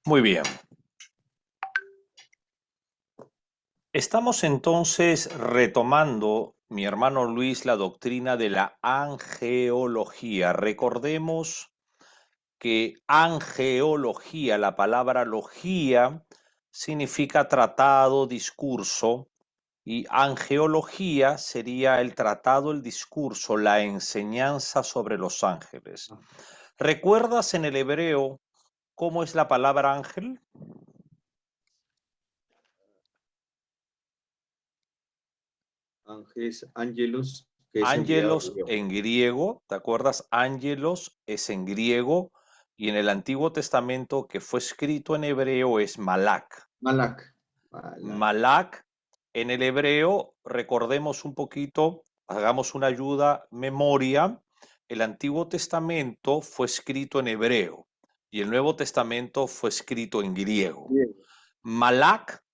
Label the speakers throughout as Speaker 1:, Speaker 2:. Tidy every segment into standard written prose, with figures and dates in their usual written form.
Speaker 1: Muy bien. Estamos entonces retomando, mi hermano Luis, la doctrina de la angeología. Recordemos que angeología, la palabra logía, significa tratado, discurso, y angeología sería el tratado, el discurso, la enseñanza sobre los ángeles. ¿Recuerdas en el hebreo cómo es la palabra ángel?
Speaker 2: Ángeles, Angelus, que es enviado de
Speaker 1: Ángelos
Speaker 2: Dios.
Speaker 1: en griego, ¿te acuerdas? Ángelos es en griego y en el Antiguo Testamento que fue escrito en hebreo es Malak.
Speaker 2: Malak. Malak.
Speaker 1: Malak en el hebreo, recordemos un poquito, hagamos una ayuda, memoria. El Antiguo Testamento fue escrito en hebreo y el Nuevo Testamento fue escrito en griego.
Speaker 2: Bien.
Speaker 1: Malak,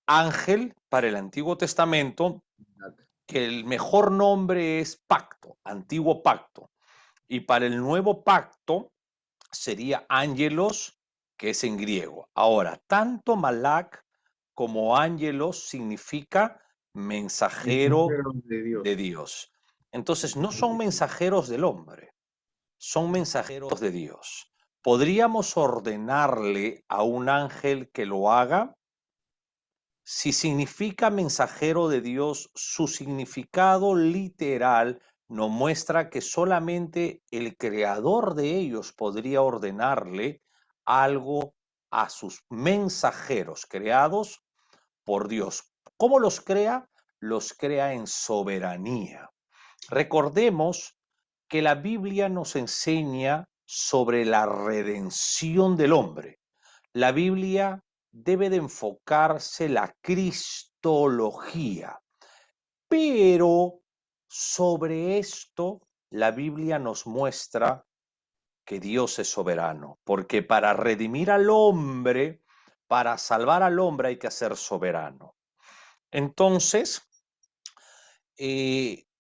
Speaker 1: ángel para el Antiguo Testamento,
Speaker 2: Malak.
Speaker 1: que el mejor nombre es pacto, antiguo pacto. Y para el nuevo pacto sería ángelos, que es en griego. Ahora, tanto Malak como ángelos significa mensajero
Speaker 2: Mensajero de
Speaker 1: de
Speaker 2: Dios.
Speaker 1: Dios. Entonces, no son mensajeros del hombre, son mensajeros de Dios. ¿Podríamos ordenarle a un ángel que lo haga? Si significa mensajero de Dios, su significado literal nos muestra que solamente el creador de ellos podría ordenarle algo a sus mensajeros creados por Dios. ¿Cómo los crea? Los crea en soberanía. Recordemos que la Biblia nos enseña sobre la redención del hombre. La Biblia debe de enfocarse la cristología, pero sobre esto la Biblia nos muestra que Dios es soberano, porque para redimir al hombre, para salvar al hombre hay que ser soberano. Entonces,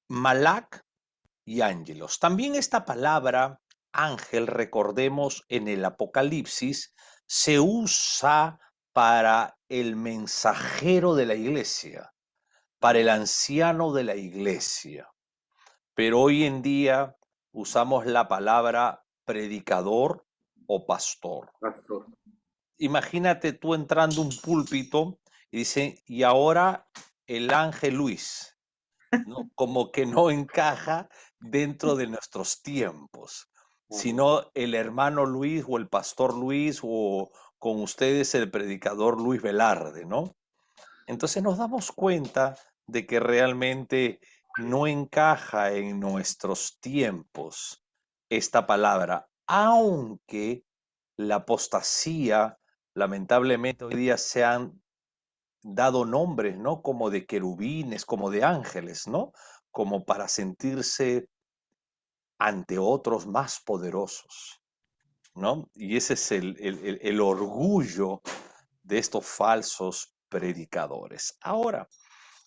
Speaker 1: Malak y ángelos. También esta palabra ángel, recordemos en el Apocalipsis, se usa para el mensajero de la iglesia, para el anciano de la iglesia. Pero hoy en día usamos la palabra predicador o pastor.
Speaker 2: Pastor.
Speaker 1: Imagínate tú entrando a un púlpito y dice, y ahora el ángel Luis, ¿no? Como que no encaja dentro de nuestros tiempos, sino el hermano Luis o el pastor Luis o con ustedes el predicador Luis Velarde, ¿no? Entonces nos damos cuenta de que realmente no encaja en nuestros tiempos esta palabra, aunque la apostasía, lamentablemente hoy día se han dado nombres, ¿no? Como de querubines, como de ángeles, ¿no? Como para sentirse ante otros más poderosos, ¿no? Y ese es el orgullo de estos falsos predicadores. Ahora,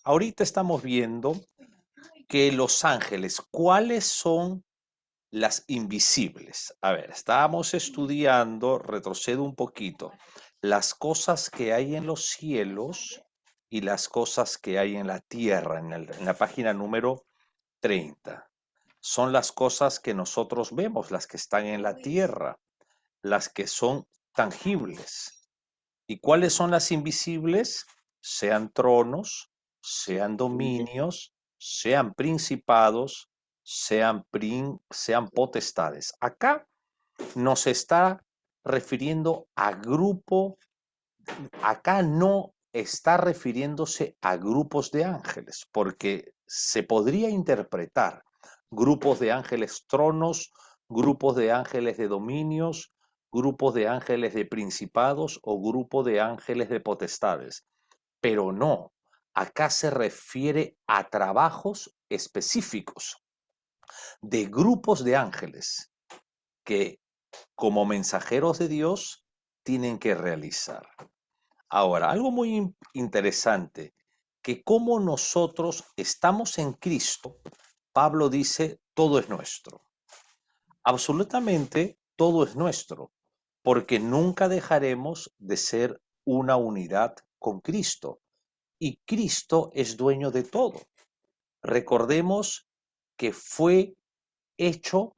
Speaker 1: ahorita estamos viendo que los ángeles, ¿cuáles son las invisibles? A ver, estábamos estudiando, retrocedo un poquito, las cosas que hay en los cielos y las cosas que hay en la tierra, en la página número 30. Son las cosas que nosotros vemos, las que están en la tierra, las que son tangibles. ¿Y cuáles son las invisibles? Sean tronos, sean dominios, sean principados, sean potestades. Acá nos está refiriendo a grupo, acá no está refiriéndose a grupos de ángeles, porque se podría interpretar grupos de ángeles tronos, grupos de ángeles de dominios, grupos de ángeles de principados o grupo de ángeles de potestades. Pero no, acá se refiere a trabajos específicos de grupos de ángeles que como mensajeros de Dios tienen que realizar. Ahora, algo muy interesante, que como nosotros estamos en Cristo, Pablo dice, todo es nuestro. Absolutamente todo es nuestro. porque nunca dejaremos de ser una unidad con Cristo. Y Cristo es dueño de todo. Recordemos que fue hecho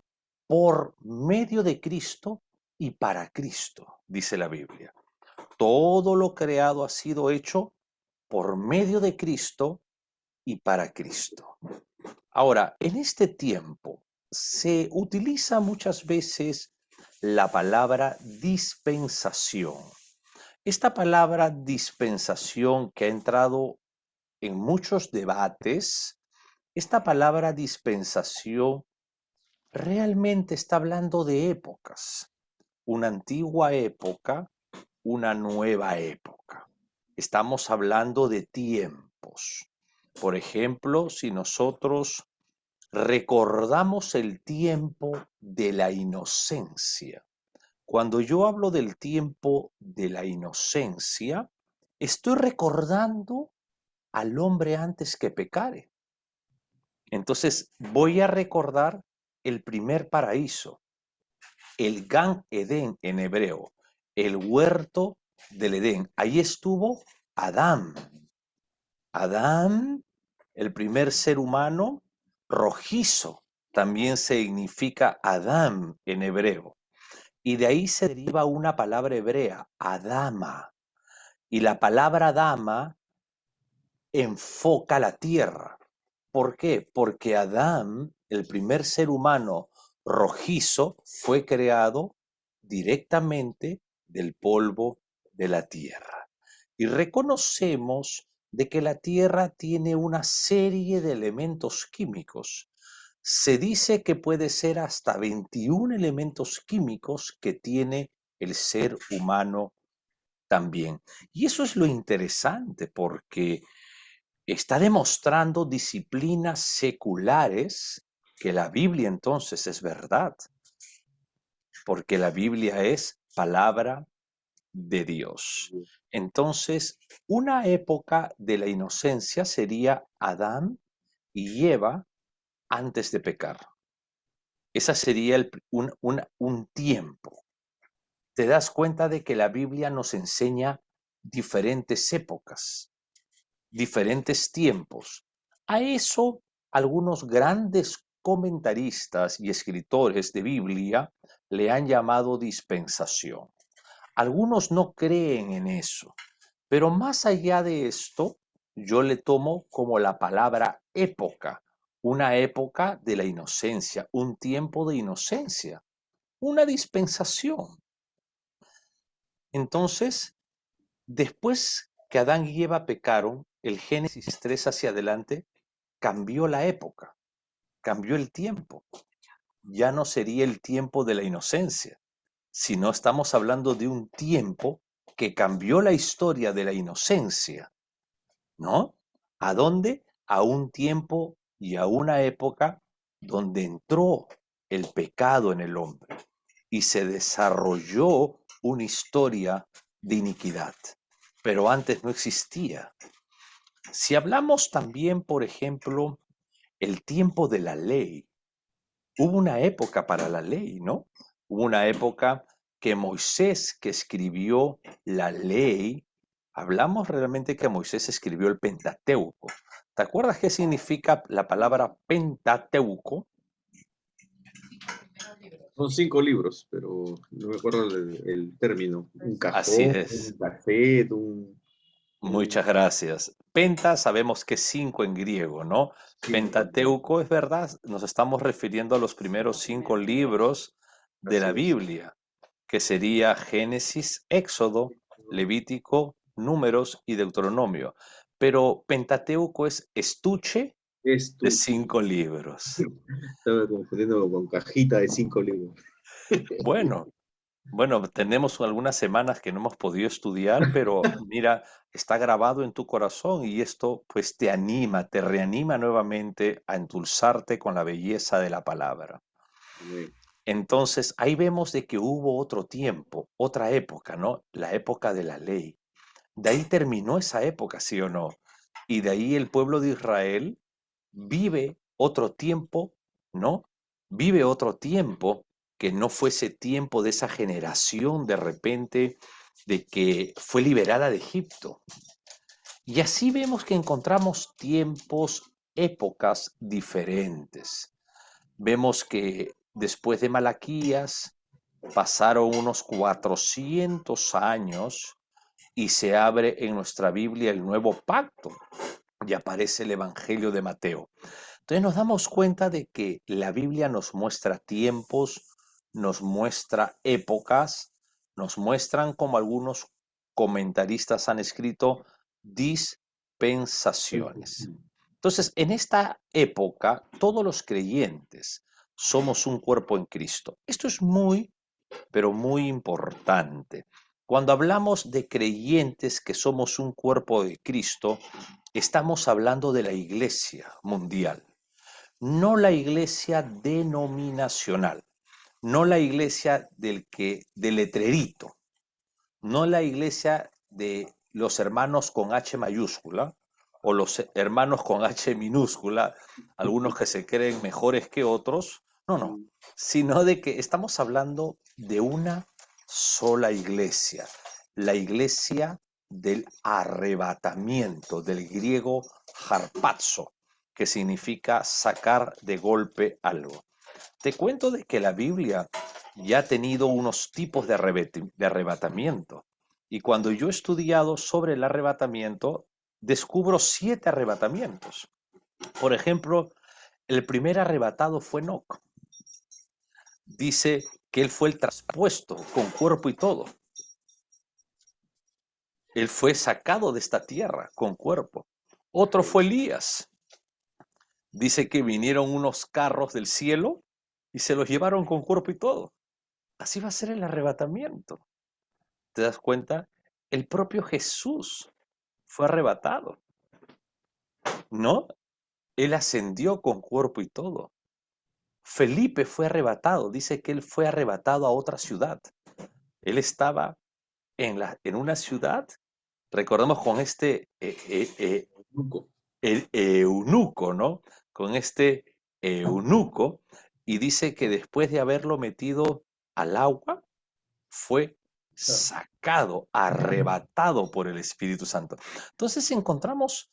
Speaker 1: por medio de Cristo y para Cristo, dice la Biblia. Todo lo creado ha sido hecho por medio de Cristo y para Cristo. Ahora, en este tiempo se utiliza muchas veces la palabra dispensación. Esta palabra dispensación que ha entrado en muchos debates, esta palabra dispensación realmente está hablando de épocas, una antigua época, una nueva época. Estamos hablando de tiempos. Por ejemplo, si nosotros recordamos el tiempo de la inocencia. Cuando yo hablo del tiempo de la inocencia, estoy recordando al hombre antes que pecare. Entonces voy a recordar el primer paraíso, el Gan Edén en hebreo, el huerto del Edén. Ahí estuvo Adán. Adán, el primer ser humano rojizo, también significa Adán en hebreo. Y de ahí se deriva una palabra hebrea, Adama. Y la palabra Adama enfoca la tierra. ¿Por qué? Porque Adán, el primer ser humano rojizo, fue creado directamente del polvo de la tierra. Y reconocemos de que la tierra tiene una serie de elementos químicos. Se dice que puede ser hasta 21 elementos químicos que tiene el ser humano también. Y eso es lo interesante porque está demostrando disciplinas seculares que la Biblia entonces es verdad, porque la Biblia es palabra de Dios. Entonces, una época de la inocencia sería Adán y Eva antes de pecar. Esa sería un tiempo. Te das cuenta de que la Biblia nos enseña diferentes épocas, diferentes tiempos. A eso algunos grandes comentaristas y escritores de Biblia le han llamado dispensación. Algunos no creen en eso, pero más allá de esto, yo le tomo como la palabra época, una época de la inocencia, un tiempo de inocencia, una dispensación. Entonces, después que Adán y Eva pecaron, el Génesis 3 hacia adelante cambió la época, cambió el tiempo. Ya no sería el tiempo de la inocencia, sino estamos hablando de un tiempo que cambió la historia de la inocencia, ¿no? ¿A dónde? A un tiempo y a una época donde entró el pecado en el hombre y se desarrolló una historia de iniquidad, pero antes no existía. Si hablamos también, por ejemplo, el tiempo de la ley, hubo una época para la ley, ¿no? Hubo una época que Moisés, que escribió la ley, hablamos realmente que Moisés escribió el Pentateuco. ¿Te acuerdas qué significa la palabra Pentateuco?
Speaker 2: Son 5 libros, pero no me acuerdo el término. Un
Speaker 1: Así
Speaker 2: cajón,
Speaker 1: es.
Speaker 2: un cassette,
Speaker 1: Muchas gracias. Penta sabemos que es 5 en griego, ¿no? Pentateuco es verdad, nos estamos refiriendo a los primeros 5 libros de
Speaker 2: Así
Speaker 1: la
Speaker 2: es.
Speaker 1: Biblia, que sería Génesis, Éxodo, Levítico, Números y Deuteronomio. Pero Pentateuco es estuche de
Speaker 2: Estuche.
Speaker 1: 5 libros.
Speaker 2: Estaba confundiendo con cajita de 5 libros.
Speaker 1: Bueno, Bueno, tenemos algunas semanas que no hemos podido estudiar, pero mira, está grabado en tu corazón y esto pues te anima, te reanima nuevamente a endulzarte con la belleza de la palabra.
Speaker 2: Amén.
Speaker 1: Entonces, ahí vemos de que hubo otro tiempo, otra época, ¿no? La época de la ley. De ahí terminó esa época, ¿sí o no? Y de ahí el pueblo de Israel vive otro tiempo, ¿no? Vive otro tiempo que no fuese tiempo de esa generación de repente de que fue liberada de Egipto. Y así vemos que encontramos tiempos, épocas diferentes. Vemos que después de Malaquías pasaron unos 400 años y se abre en nuestra Biblia el nuevo pacto y aparece el Evangelio de Mateo. Entonces nos damos cuenta de que la Biblia nos muestra tiempos, nos muestra épocas, nos muestran, como algunos comentaristas han escrito, dispensaciones. Entonces, en esta época, todos los creyentes somos un cuerpo en Cristo. Esto es muy, pero muy importante. Cuando hablamos de creyentes que somos un cuerpo de Cristo, estamos hablando de la iglesia mundial, no la iglesia denominacional, no la iglesia del letrerito, no la iglesia de los hermanos con H mayúscula o los hermanos con H minúscula, algunos que se creen mejores que otros, no, sino de que estamos hablando de una sola iglesia, la iglesia del arrebatamiento, del griego harpazo, que significa sacar de golpe algo. Te cuento de que la Biblia ya ha tenido unos tipos de arrebatamiento. Y cuando yo he estudiado sobre el arrebatamiento, descubro 7 arrebatamientos. Por ejemplo, el primer arrebatado fue Enoc. Dice que él fue el traspuesto con cuerpo y todo. Él fue sacado de esta tierra con cuerpo. Otro fue Elías. Dice que vinieron unos carros del cielo y se los llevaron con cuerpo y todo. Así va a ser el arrebatamiento. ¿Te das cuenta? El propio Jesús fue arrebatado, ¿no? Él ascendió con cuerpo y todo. Felipe fue arrebatado. Dice que él fue arrebatado a otra ciudad. Él estaba en una ciudad, recordemos con este el eunuco, ¿no? Con este eunuco, y dice que después de haberlo metido al agua, fue sacado, arrebatado por el Espíritu Santo. Entonces encontramos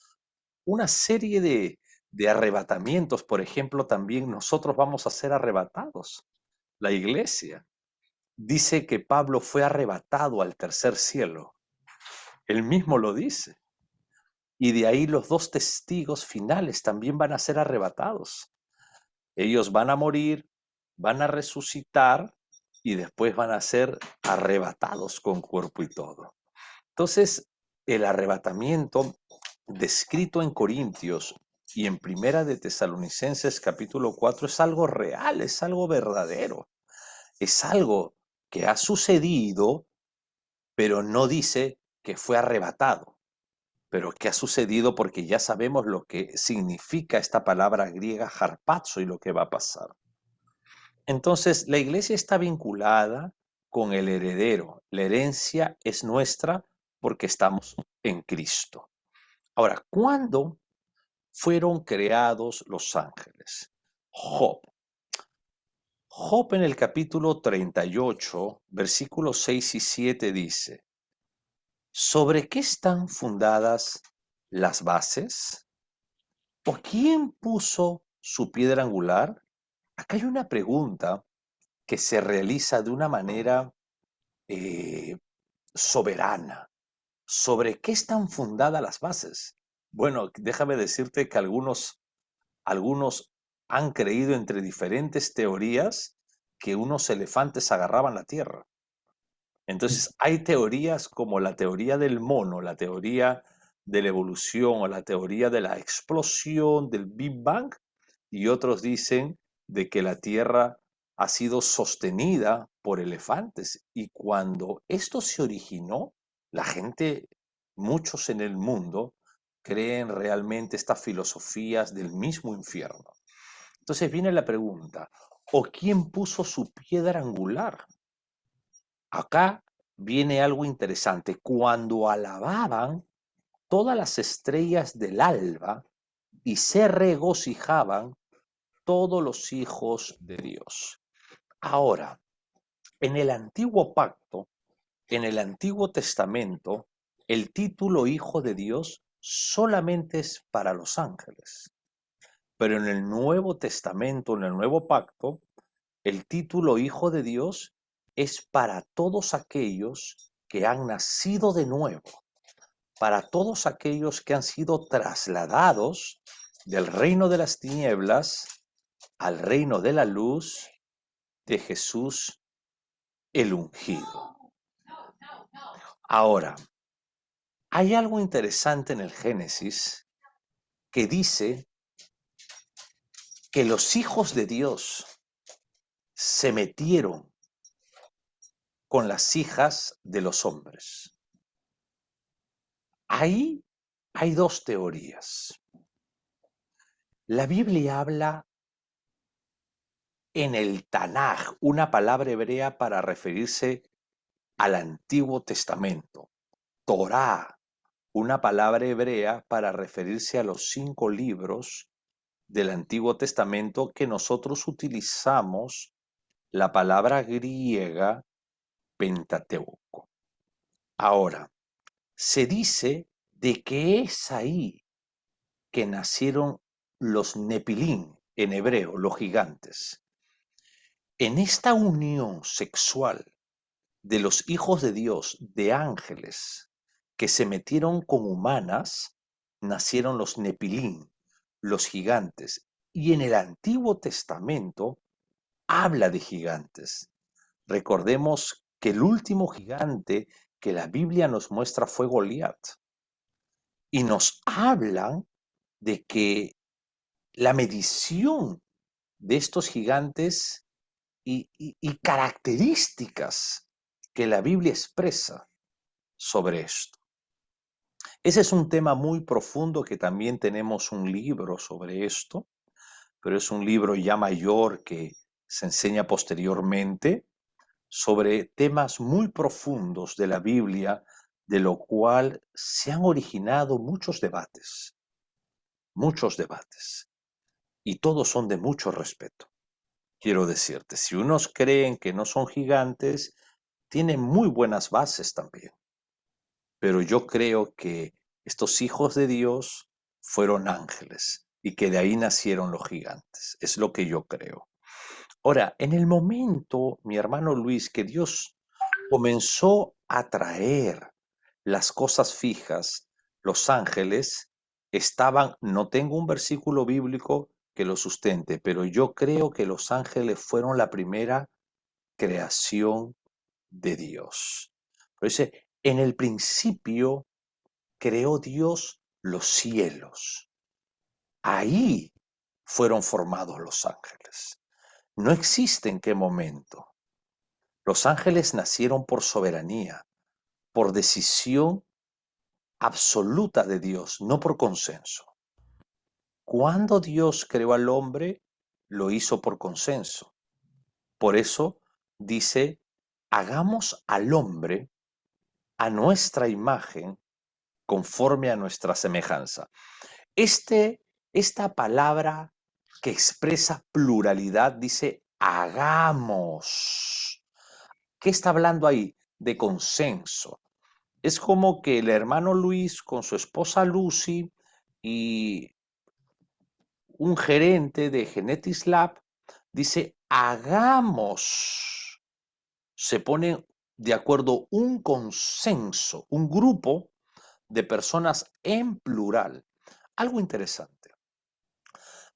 Speaker 1: una serie de arrebatamientos. Por ejemplo, también nosotros vamos a ser arrebatados. La iglesia dice que Pablo fue arrebatado al tercer cielo. Él mismo lo dice. Y de ahí los 2 testigos finales también van a ser arrebatados. Ellos van a morir, van a resucitar y después van a ser arrebatados con cuerpo y todo. Entonces, el arrebatamiento descrito en Corintios y en Primera de Tesalonicenses capítulo 4 es algo real, es algo verdadero, es algo que ha sucedido, pero no dice que fue arrebatado, pero que ha sucedido porque ya sabemos lo que significa esta palabra griega harpazo y lo que va a pasar. Entonces, la iglesia está vinculada con el heredero. La herencia es nuestra porque estamos en Cristo. Ahora, ¿cuándo fueron creados los ángeles? Job. Job en el capítulo 38, versículos 6 y 7 dice, ¿sobre qué están fundadas las bases? ¿O quién puso su piedra angular? Acá hay una pregunta que se realiza de una manera soberana. ¿Sobre qué están fundadas las bases? Bueno, déjame decirte que algunos han creído entre diferentes teorías que unos elefantes agarraban la tierra. Entonces, hay teorías como la teoría del mono, la teoría de la evolución o la teoría de la explosión del Big Bang, y otros dicen de que la Tierra ha sido sostenida por elefantes. Y cuando esto se originó, la gente, muchos en el mundo, creen realmente estas filosofías del mismo infierno. Entonces viene la pregunta, ¿o quién puso su piedra angular? Acá viene algo interesante. Cuando alababan todas las estrellas del alba y se regocijaban todos los hijos de Dios. Ahora, en el antiguo pacto, en el Antiguo Testamento, el título Hijo de Dios solamente es para los ángeles. Pero en el Nuevo Testamento, en el Nuevo Pacto, el título Hijo de Dios es para todos aquellos que han nacido de nuevo, para todos aquellos que han sido trasladados del reino de las tinieblas al reino de la luz de Jesús el ungido. Ahora, hay algo interesante en el Génesis que dice que los hijos de Dios se metieron con las hijas de los hombres. Ahí hay dos teorías. La Biblia habla en el Tanaj, una palabra hebrea para referirse al Antiguo Testamento. Torá, una palabra hebrea para referirse a los 5 libros del Antiguo Testamento que nosotros utilizamos la palabra griega Pentateuco. Ahora, se dice de que es ahí que nacieron los Nepilín, en hebreo, los gigantes. En esta unión sexual de los hijos de Dios, de ángeles, que se metieron con humanas, nacieron los Nepilín, los gigantes. Y en el Antiguo Testamento habla de gigantes. Recordemos que el último gigante que la Biblia nos muestra fue Goliat. Y nos hablan de que la medición de estos gigantes y características que la Biblia expresa sobre esto. Ese es un tema muy profundo que también tenemos un libro sobre esto, pero es un libro ya mayor que se enseña posteriormente sobre temas muy profundos de la Biblia, de lo cual se han originado muchos debates, y todos son de mucho respeto. Quiero decirte, si unos creen que no son gigantes, tienen muy buenas bases también. Pero yo creo que estos hijos de Dios fueron ángeles y que de ahí nacieron los gigantes. Es lo que yo creo. Ahora, en el momento, mi hermano Luis, que Dios comenzó a traer las cosas fijas, los ángeles estaban, no tengo un versículo bíblico que lo sustente, pero yo creo que los ángeles fueron la primera creación de Dios. Pero dice, en el principio creó Dios los cielos. Ahí fueron formados los ángeles. No existe en qué momento. Los ángeles nacieron por soberanía, por decisión absoluta de Dios, no por consenso. Cuando Dios creó al hombre, lo hizo por consenso. Por eso dice, hagamos al hombre a nuestra imagen, conforme a nuestra semejanza. Esta palabra que expresa pluralidad dice hagamos. ¿Qué está hablando ahí? De consenso. Es como que el hermano Luis con su esposa Lucy y un gerente de Genetis Lab dice hagamos. Se pone de acuerdo un consenso, un grupo de personas en plural. Algo interesante.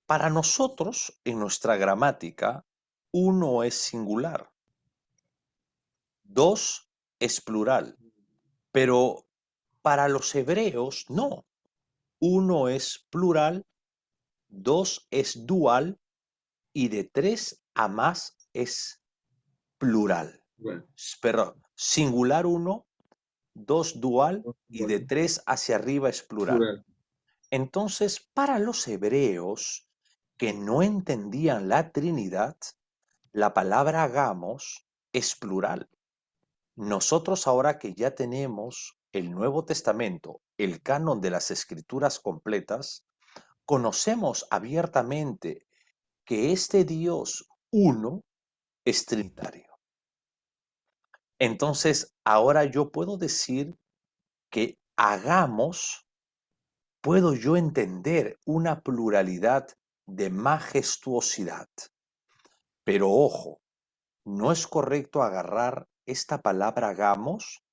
Speaker 1: Para nosotros, en nuestra gramática, uno es singular, dos es plural, pero para los hebreos no. Uno es plural, dos es dual y de tres a más es plural.
Speaker 2: Bueno,
Speaker 1: Pero singular uno, dos dual y de
Speaker 2: bueno,
Speaker 1: tres hacia arriba es plural.
Speaker 2: plural.
Speaker 1: Entonces, para los hebreos que no entendían la Trinidad, la palabra hagamos es plural. Nosotros ahora que ya tenemos el Nuevo Testamento, el canon de las Escrituras completas, conocemos abiertamente que este Dios uno es trinitario. Entonces, ahora yo puedo decir que hagamos, puedo yo entender una pluralidad de majestuosidad. Pero ojo, no es correcto agarrar esta palabra hagamos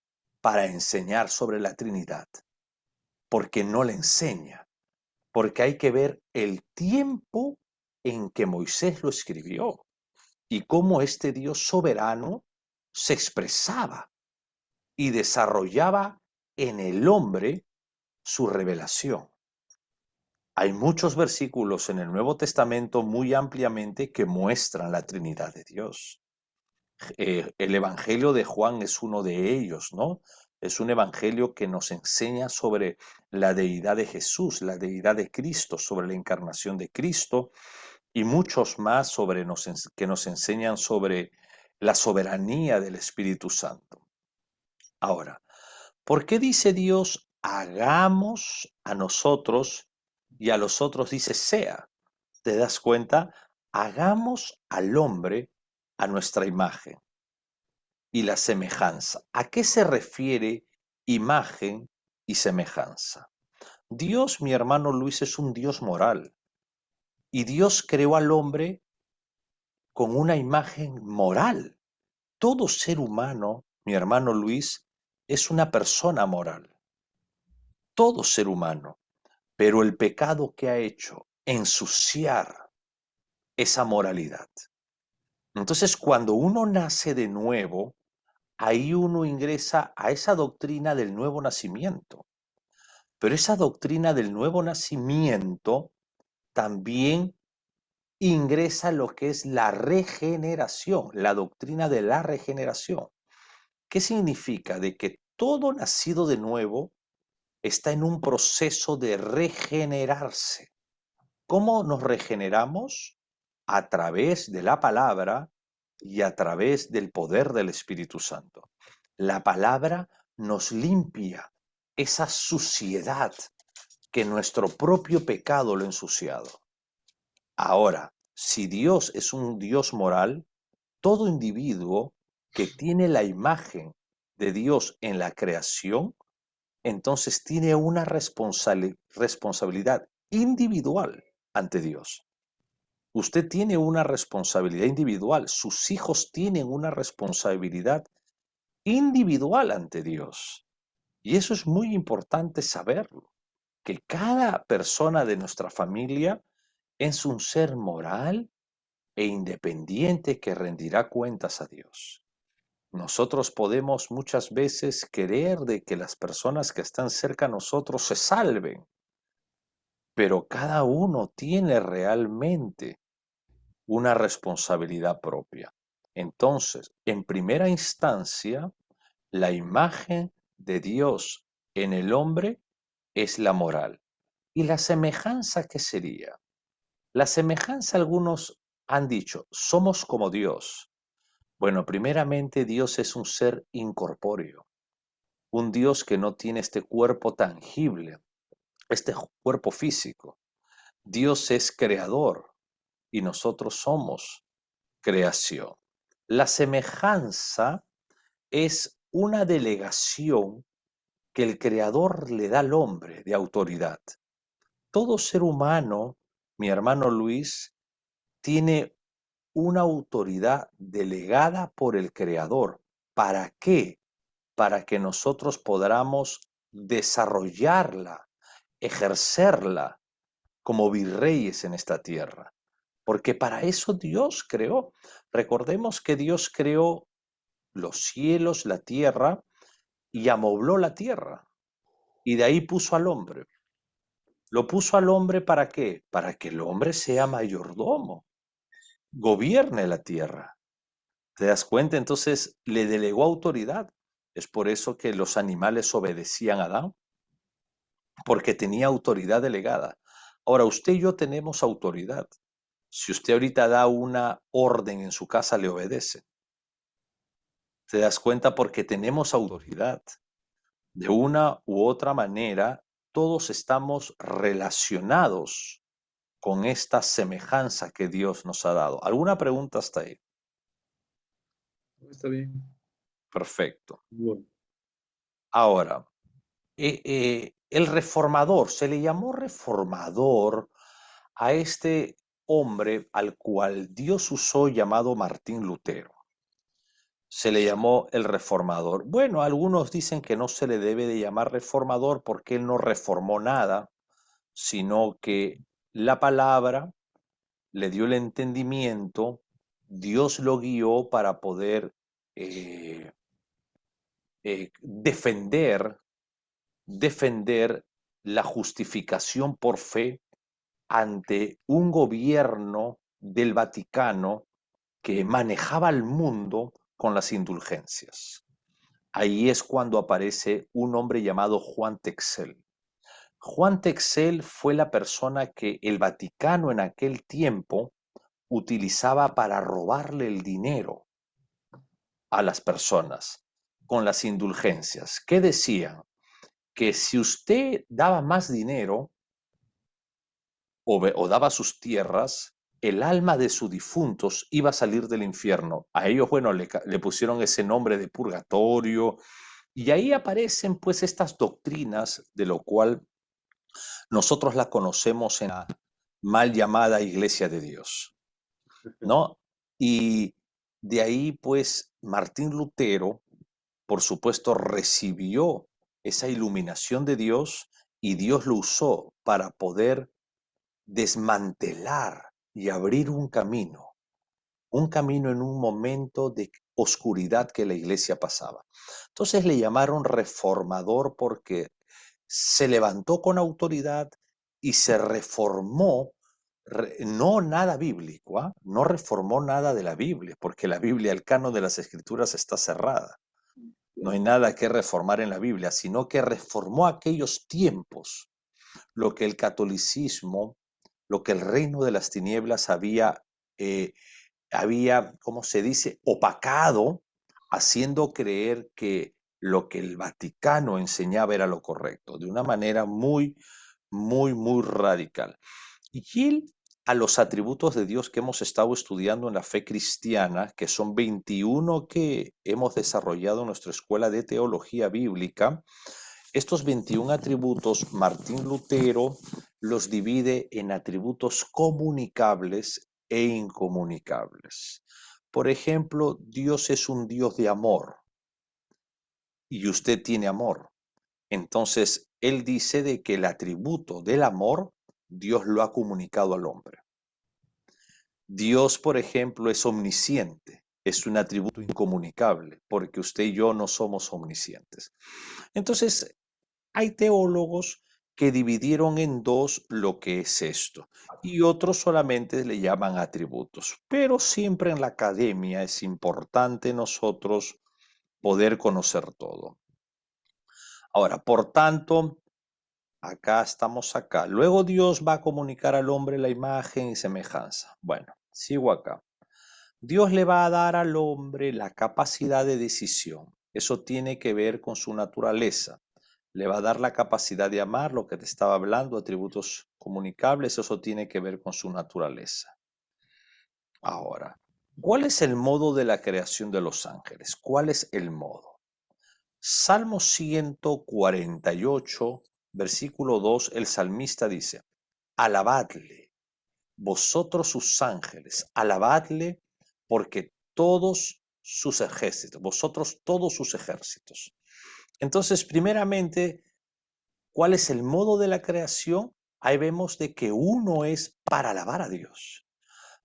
Speaker 1: para enseñar sobre la Trinidad, porque no la enseña, porque hay que ver el tiempo en que Moisés lo escribió y cómo este Dios soberano se expresaba y desarrollaba en el hombre su revelación. Hay muchos versículos en el Nuevo Testamento muy ampliamente que muestran la Trinidad de Dios. El Evangelio de Juan es uno de ellos, ¿no? Es un evangelio que nos enseña sobre la deidad de Jesús, la deidad de Cristo, sobre la encarnación de Cristo y muchos más que nos enseñan sobre la soberanía del Espíritu Santo. Ahora, ¿por qué dice Dios hagamos a nosotros y a los otros dice sea? ¿Te das cuenta? Hagamos al hombre a nuestra imagen y la semejanza. ¿A qué se refiere imagen y semejanza? Dios, mi hermano Luis, es un Dios moral y Dios creó al hombre con una imagen moral. Todo ser humano, mi hermano Luis, es una persona moral. Todo ser humano. Pero el pecado que ha hecho ensuciar esa moralidad. Entonces, cuando uno nace de nuevo, ahí uno ingresa a esa doctrina del nuevo nacimiento. Pero esa doctrina del nuevo nacimiento también ingresa lo que es la regeneración, la doctrina de la regeneración. ¿Qué significa? De que todo nacido de nuevo está en un proceso de regenerarse. ¿Cómo nos regeneramos? A través de la palabra y a través del poder del Espíritu Santo. La palabra nos limpia esa suciedad que nuestro propio pecado lo ha ensuciado. Ahora, si Dios es un Dios moral, todo individuo que tiene la imagen de Dios en la creación, entonces tiene una responsabilidad individual ante Dios. Usted tiene una responsabilidad individual, sus hijos tienen una responsabilidad individual ante Dios. Y eso es muy importante saberlo, que cada persona de nuestra familia es un ser moral e independiente que rendirá cuentas a Dios. Nosotros podemos muchas veces querer de que las personas que están cerca a nosotros se salven, pero cada uno tiene realmente una responsabilidad propia. Entonces, en primera instancia, la imagen de Dios en el hombre es la moral. ¿Y la semejanza qué sería? La semejanza, algunos han dicho, somos como Dios. Bueno, primeramente Dios es un ser incorpóreo, un Dios que no tiene este cuerpo tangible, este cuerpo físico. Dios es creador y nosotros somos creación. La semejanza es una delegación que el creador le da al hombre de autoridad. Todo ser humano, mi hermano Luis, tiene una autoridad delegada por el creador. ¿Para qué? Para que nosotros podamos desarrollarla, ejercerla como virreyes en esta tierra. Porque para eso Dios creó. Recordemos que Dios creó los cielos, la tierra, y amobló la tierra. Y de ahí puso al hombre. ¿Lo puso al hombre para qué? Para que el hombre sea mayordomo, gobierne la tierra. ¿Te das cuenta? Entonces le delegó autoridad. Es por eso que los animales obedecían a Adán, porque tenía autoridad delegada. Ahora, usted y yo tenemos autoridad. Si usted ahorita da una orden en su casa, le obedece. ¿Te das cuenta? Porque tenemos autoridad. De una u otra manera, todos estamos relacionados con esta semejanza que Dios nos ha dado. ¿Alguna pregunta hasta ahí?
Speaker 2: Está bien.
Speaker 1: Perfecto.
Speaker 2: Bueno,
Speaker 1: Ahora, el reformador, se le llamó reformador a este hombre al cual Dios usó llamado Martín Lutero. Se le llamó el reformador. Bueno, algunos dicen que no se le debe de llamar reformador porque él no reformó nada, sino que la palabra le dio el entendimiento, Dios lo guió para poder eh, defender la justificación por fe ante un gobierno del Vaticano que manejaba el mundo con las indulgencias. Ahí es cuando aparece un hombre llamado Juan Texel. Juan Texel fue la persona que el Vaticano en aquel tiempo utilizaba para robarle el dinero a las personas con las indulgencias. ¿Qué decían? Que si usted daba más dinero o daba sus tierras, el alma de sus difuntos iba a salir del infierno. A ellos, bueno, le pusieron ese nombre de purgatorio, y ahí aparecen pues estas doctrinas de lo cual nosotros la conocemos en la mal llamada Iglesia de Dios, ¿no? Y de ahí pues Martín Lutero, por supuesto, recibió esa iluminación de Dios y Dios lo usó para poder desmantelar y abrir un camino en un momento de oscuridad que la iglesia pasaba. Entonces le llamaron reformador porque se levantó con autoridad y se reformó, no nada bíblico, ¿ah? No reformó nada de la Biblia, porque la Biblia, el canon de las escrituras está cerrada. No hay nada que reformar en la Biblia, sino que reformó aquellos tiempos, lo que el catolicismo, lo que el reino de las tinieblas había, ¿cómo se dice?, opacado, haciendo creer que lo que el Vaticano enseñaba era lo correcto, de una manera muy, muy, muy radical. Y él, a los atributos de Dios que hemos estado estudiando en la fe cristiana, que son 21 que hemos desarrollado en nuestra escuela de teología bíblica, estos 21 atributos, Martín Lutero los divide en atributos comunicables e incomunicables. Por ejemplo, Dios es un Dios de amor y usted tiene amor. Entonces, él dice de que el atributo del amor, Dios lo ha comunicado al hombre. Dios, por ejemplo, es omnisciente. Es un atributo incomunicable, porque usted y yo no somos omniscientes. Entonces, hay teólogos que dividieron en dos lo que es esto y otros solamente le llaman atributos. Pero siempre en la academia es importante nosotros poder conocer todo. Ahora, por tanto, acá estamos acá. Luego Dios va a comunicar al hombre la imagen y semejanza. Bueno, sigo acá. Dios le va a dar al hombre la capacidad de decisión. Eso tiene que ver con su naturaleza. Le va a dar la capacidad de amar, lo que te estaba hablando, atributos comunicables, eso tiene que ver con su naturaleza. Ahora, ¿cuál es el modo de la creación de los ángeles? ¿Cuál es el modo? Salmo 148, versículo 2, el salmista dice, alabadle, vosotros sus ángeles, alabadle porque todos sus ejércitos, vosotros todos sus ejércitos. Entonces, primeramente, ¿cuál es el modo de la creación? Ahí vemos de que uno es para alabar a Dios.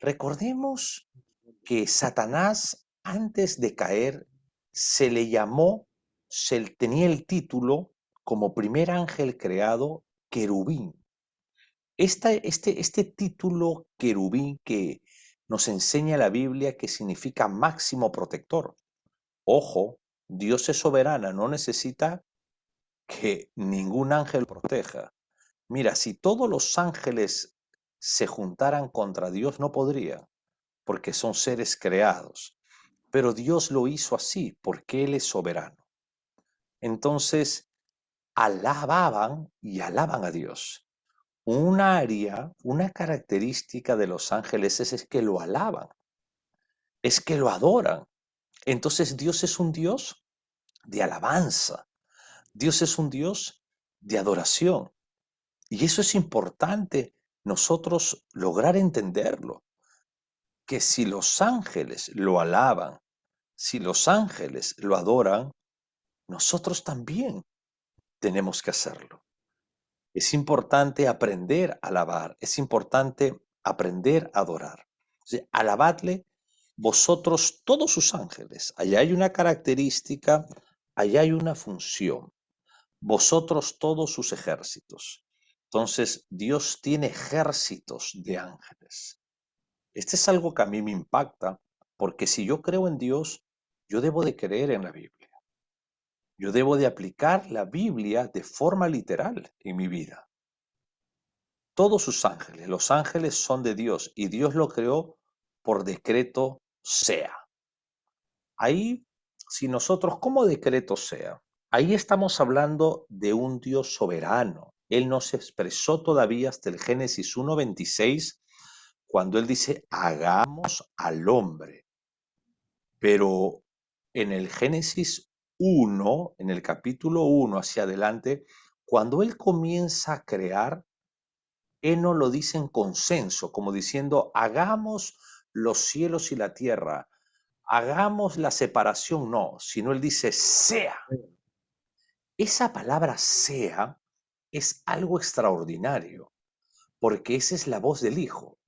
Speaker 1: Recordemos que Satanás, antes de caer, se le llamó, tenía el título como primer ángel creado, querubín. Este título querubín que nos enseña la Biblia que significa máximo protector. Ojo, Dios es soberana, no necesita que ningún ángel proteja. Mira, si todos los ángeles se juntaran contra Dios, no podrían, porque son seres creados. Pero Dios lo hizo así, porque Él es soberano. Entonces, alababan y alaban a Dios. Un área, una característica de los ángeles es que lo alaban, es que lo adoran. Entonces Dios es un Dios de alabanza. Dios es un Dios de adoración. Y eso es importante nosotros lograr entenderlo, que si los ángeles lo alaban, si los ángeles lo adoran, nosotros también tenemos que hacerlo. Es importante aprender a alabar, es importante aprender a adorar. O sea, alabadle vosotros todos sus ángeles. Allá hay una característica, allá hay una función. Vosotros todos sus ejércitos. Entonces, Dios tiene ejércitos de ángeles. Este es algo que a mí me impacta, porque si yo creo en Dios, yo debo de creer en la Biblia. Yo debo de aplicar la Biblia de forma literal en mi vida. Todos sus ángeles, los ángeles son de Dios y Dios lo creó por decreto sea. Ahí, si nosotros como decreto sea, ahí estamos hablando de un Dios soberano. Él no se expresó todavía hasta el Génesis 1:26, cuando él dice, hagamos al hombre. Pero en el Génesis 1, en el capítulo 1 hacia adelante, cuando él comienza a crear, él no lo dice en consenso, como diciendo, hagamos los cielos y la tierra, hagamos la separación, no, sino él dice, sea. Esa palabra sea es algo extraordinario, porque esa es la voz del Hijo.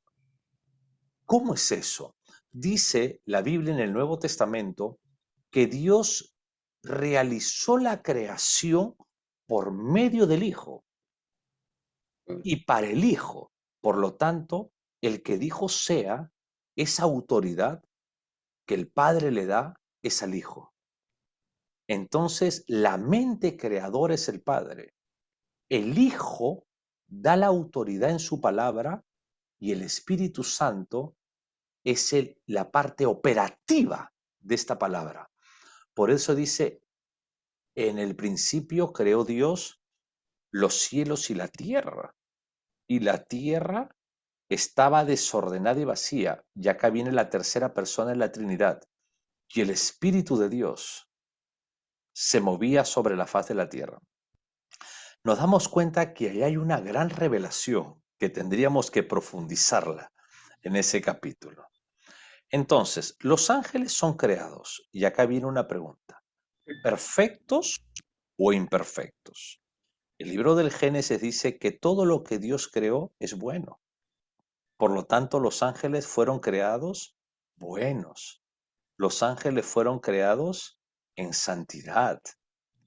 Speaker 1: ¿Cómo es eso? Dice la Biblia en el Nuevo Testamento que Dios realizó la creación por medio del Hijo y para el Hijo. Por lo tanto, el que dijo sea, esa autoridad que el Padre le da es al Hijo. Entonces, la mente creadora es el Padre. El Hijo da la autoridad en su palabra y el Espíritu Santo es la parte operativa de esta palabra. Por eso dice, en el principio creó Dios los cielos y la tierra. Y la tierra estaba desordenada y vacía. Y acá viene la tercera persona de la Trinidad. Y el Espíritu de Dios se movía sobre la faz de la tierra. Nos damos cuenta que ahí hay una gran revelación que tendríamos que profundizarla en ese capítulo. Entonces, los ángeles son creados, y acá viene una pregunta, ¿perfectos o imperfectos? El libro del Génesis dice que todo lo que Dios creó es bueno. Por lo tanto, los ángeles fueron creados buenos. Los ángeles fueron creados en santidad,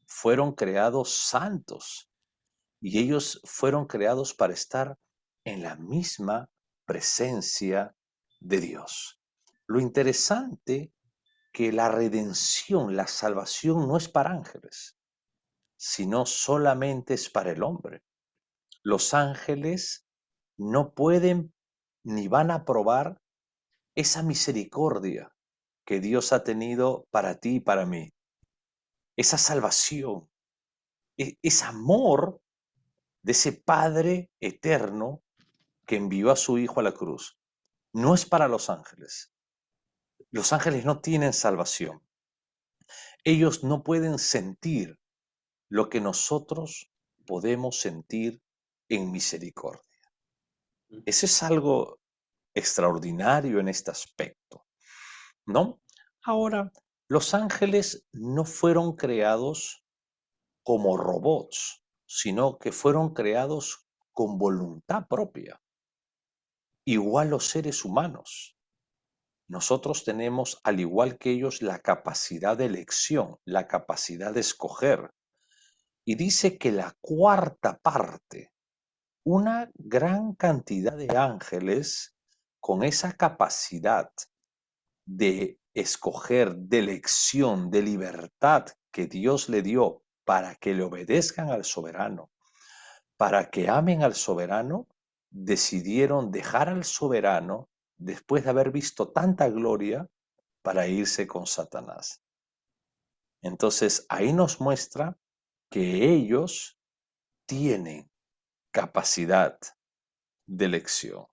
Speaker 1: fueron creados santos, y ellos fueron creados para estar en la misma presencia de Dios. Lo interesante que la redención, la salvación no es para ángeles, sino solamente es para el hombre. Los ángeles no pueden ni van a probar esa misericordia que Dios ha tenido para ti y para mí. Esa salvación, ese amor de ese Padre eterno que envió a su Hijo a la cruz. No es para los ángeles. Los ángeles no tienen salvación. Ellos no pueden sentir lo que nosotros podemos sentir en misericordia. Eso es algo extraordinario en este aspecto, ¿no? Ahora, los ángeles no fueron creados como robots, sino que fueron creados con voluntad propia. Igual los seres humanos. Nosotros tenemos, al igual que ellos, la capacidad de elección, la capacidad de escoger. Y dice que la cuarta parte, una gran cantidad de ángeles con esa capacidad de escoger, de elección, de libertad que Dios le dio para que le obedezcan al soberano, para que amen al soberano, decidieron dejar al soberano después de haber visto tanta gloria para irse con Satanás. Entonces ahí nos muestra que ellos tienen capacidad de elección.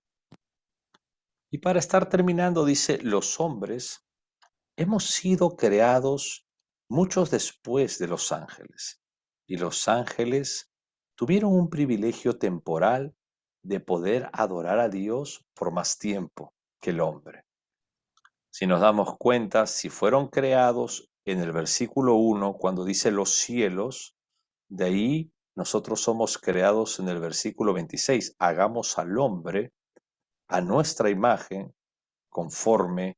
Speaker 1: Y para estar terminando, dice, los hombres hemos sido creados muchos después de los ángeles, y los ángeles tuvieron un privilegio temporal de poder adorar a Dios por más tiempo que el hombre. Si nos damos cuenta, si fueron creados en el versículo 1, cuando dice los cielos, de ahí nosotros somos creados en el versículo 26, hagamos al hombre a nuestra imagen, conforme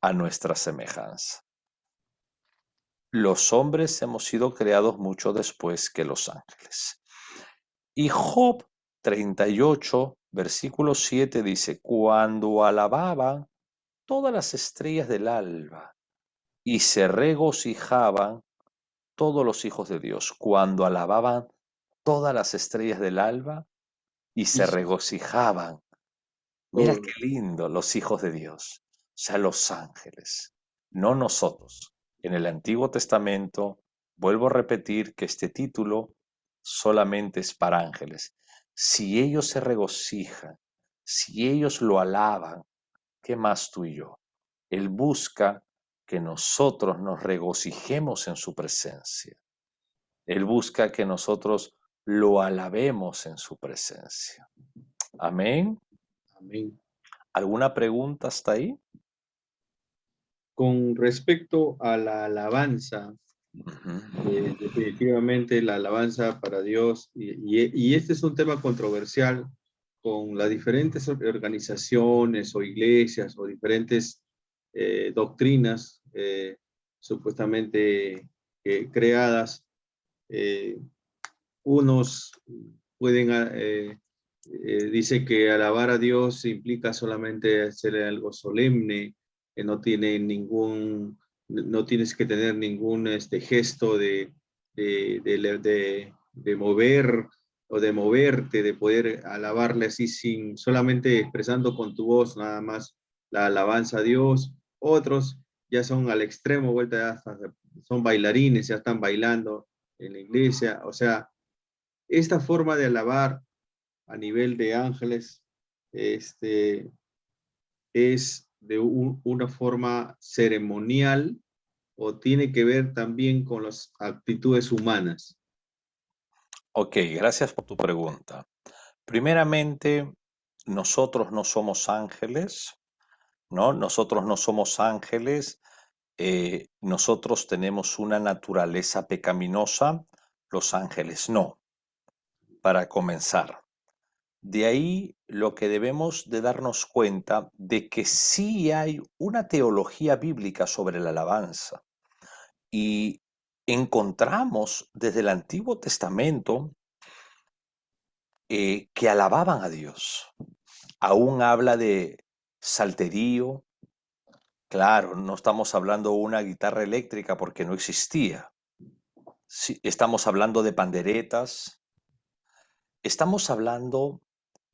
Speaker 1: a nuestra semejanza. Los hombres hemos sido creados mucho después que los ángeles. Y Job 38, versículo 7 dice, cuando alababan todas las estrellas del alba y se regocijaban todos los hijos de Dios, cuando alababan todas las estrellas del alba y
Speaker 2: Y
Speaker 1: se regocijaban. Mira qué
Speaker 2: todo,
Speaker 1: lindo, los hijos de Dios, o sea, los ángeles, no nosotros. En el Antiguo Testamento, vuelvo a repetir que este título solamente es para ángeles. Si ellos se regocijan, si ellos lo alaban, ¿qué más tú y yo? Él busca que nosotros nos regocijemos en su presencia. Él busca que nosotros lo alabemos en su presencia. Amén.
Speaker 2: amén.
Speaker 1: ¿Alguna pregunta hasta ahí?
Speaker 2: Con respecto a la alabanza,
Speaker 1: Ujú.
Speaker 2: definitivamente la alabanza para Dios, y este es un tema controversial con las diferentes organizaciones o iglesias o diferentes doctrinas supuestamente creadas. Eh, Unos pueden, dice que alabar a Dios implica solamente hacer algo solemne, que no tiene ningún, no tienes que tener ningún gesto de mover o de moverte, de poder alabarle así sin, solamente expresando con tu voz nada más la alabanza a Dios. Otros ya son al extremo, vuelta ya hasta, son bailarines, ya están bailando en la iglesia, o sea, esta forma de alabar a nivel de ángeles este, es de una forma ceremonial o tiene que ver también con las actitudes humanas.
Speaker 1: Ok, gracias por tu pregunta. Primeramente, nosotros no somos ángeles, ¿no? Nosotros no somos ángeles. Nosotros tenemos una naturaleza pecaminosa, los ángeles no, para comenzar. De ahí lo que debemos de darnos cuenta de que sí hay una teología bíblica sobre la alabanza y encontramos desde el Antiguo Testamento que alababan a Dios. Aún habla de salterio, claro, no estamos hablando de una guitarra eléctrica porque no existía. Sí, estamos hablando de panderetas, estamos hablando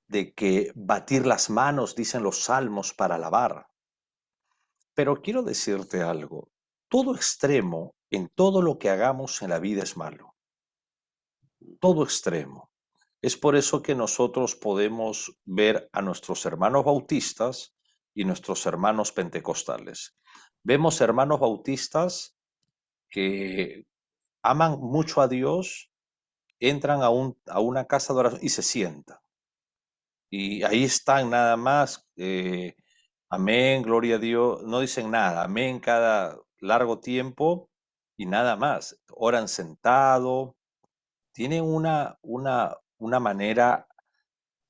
Speaker 1: de que batir las manos, dicen los salmos, para alabar. Pero quiero decirte algo, todo extremo en todo lo que hagamos en la vida es malo, todo extremo. Es por eso que nosotros podemos ver a nuestros hermanos bautistas y nuestros hermanos pentecostales. Vemos hermanos bautistas que aman mucho a Dios, entran a una casa de oración y se sientan. Y ahí están nada más, amén, gloria a Dios, no dicen nada, amén cada largo tiempo y nada más. Oran sentado, tienen una manera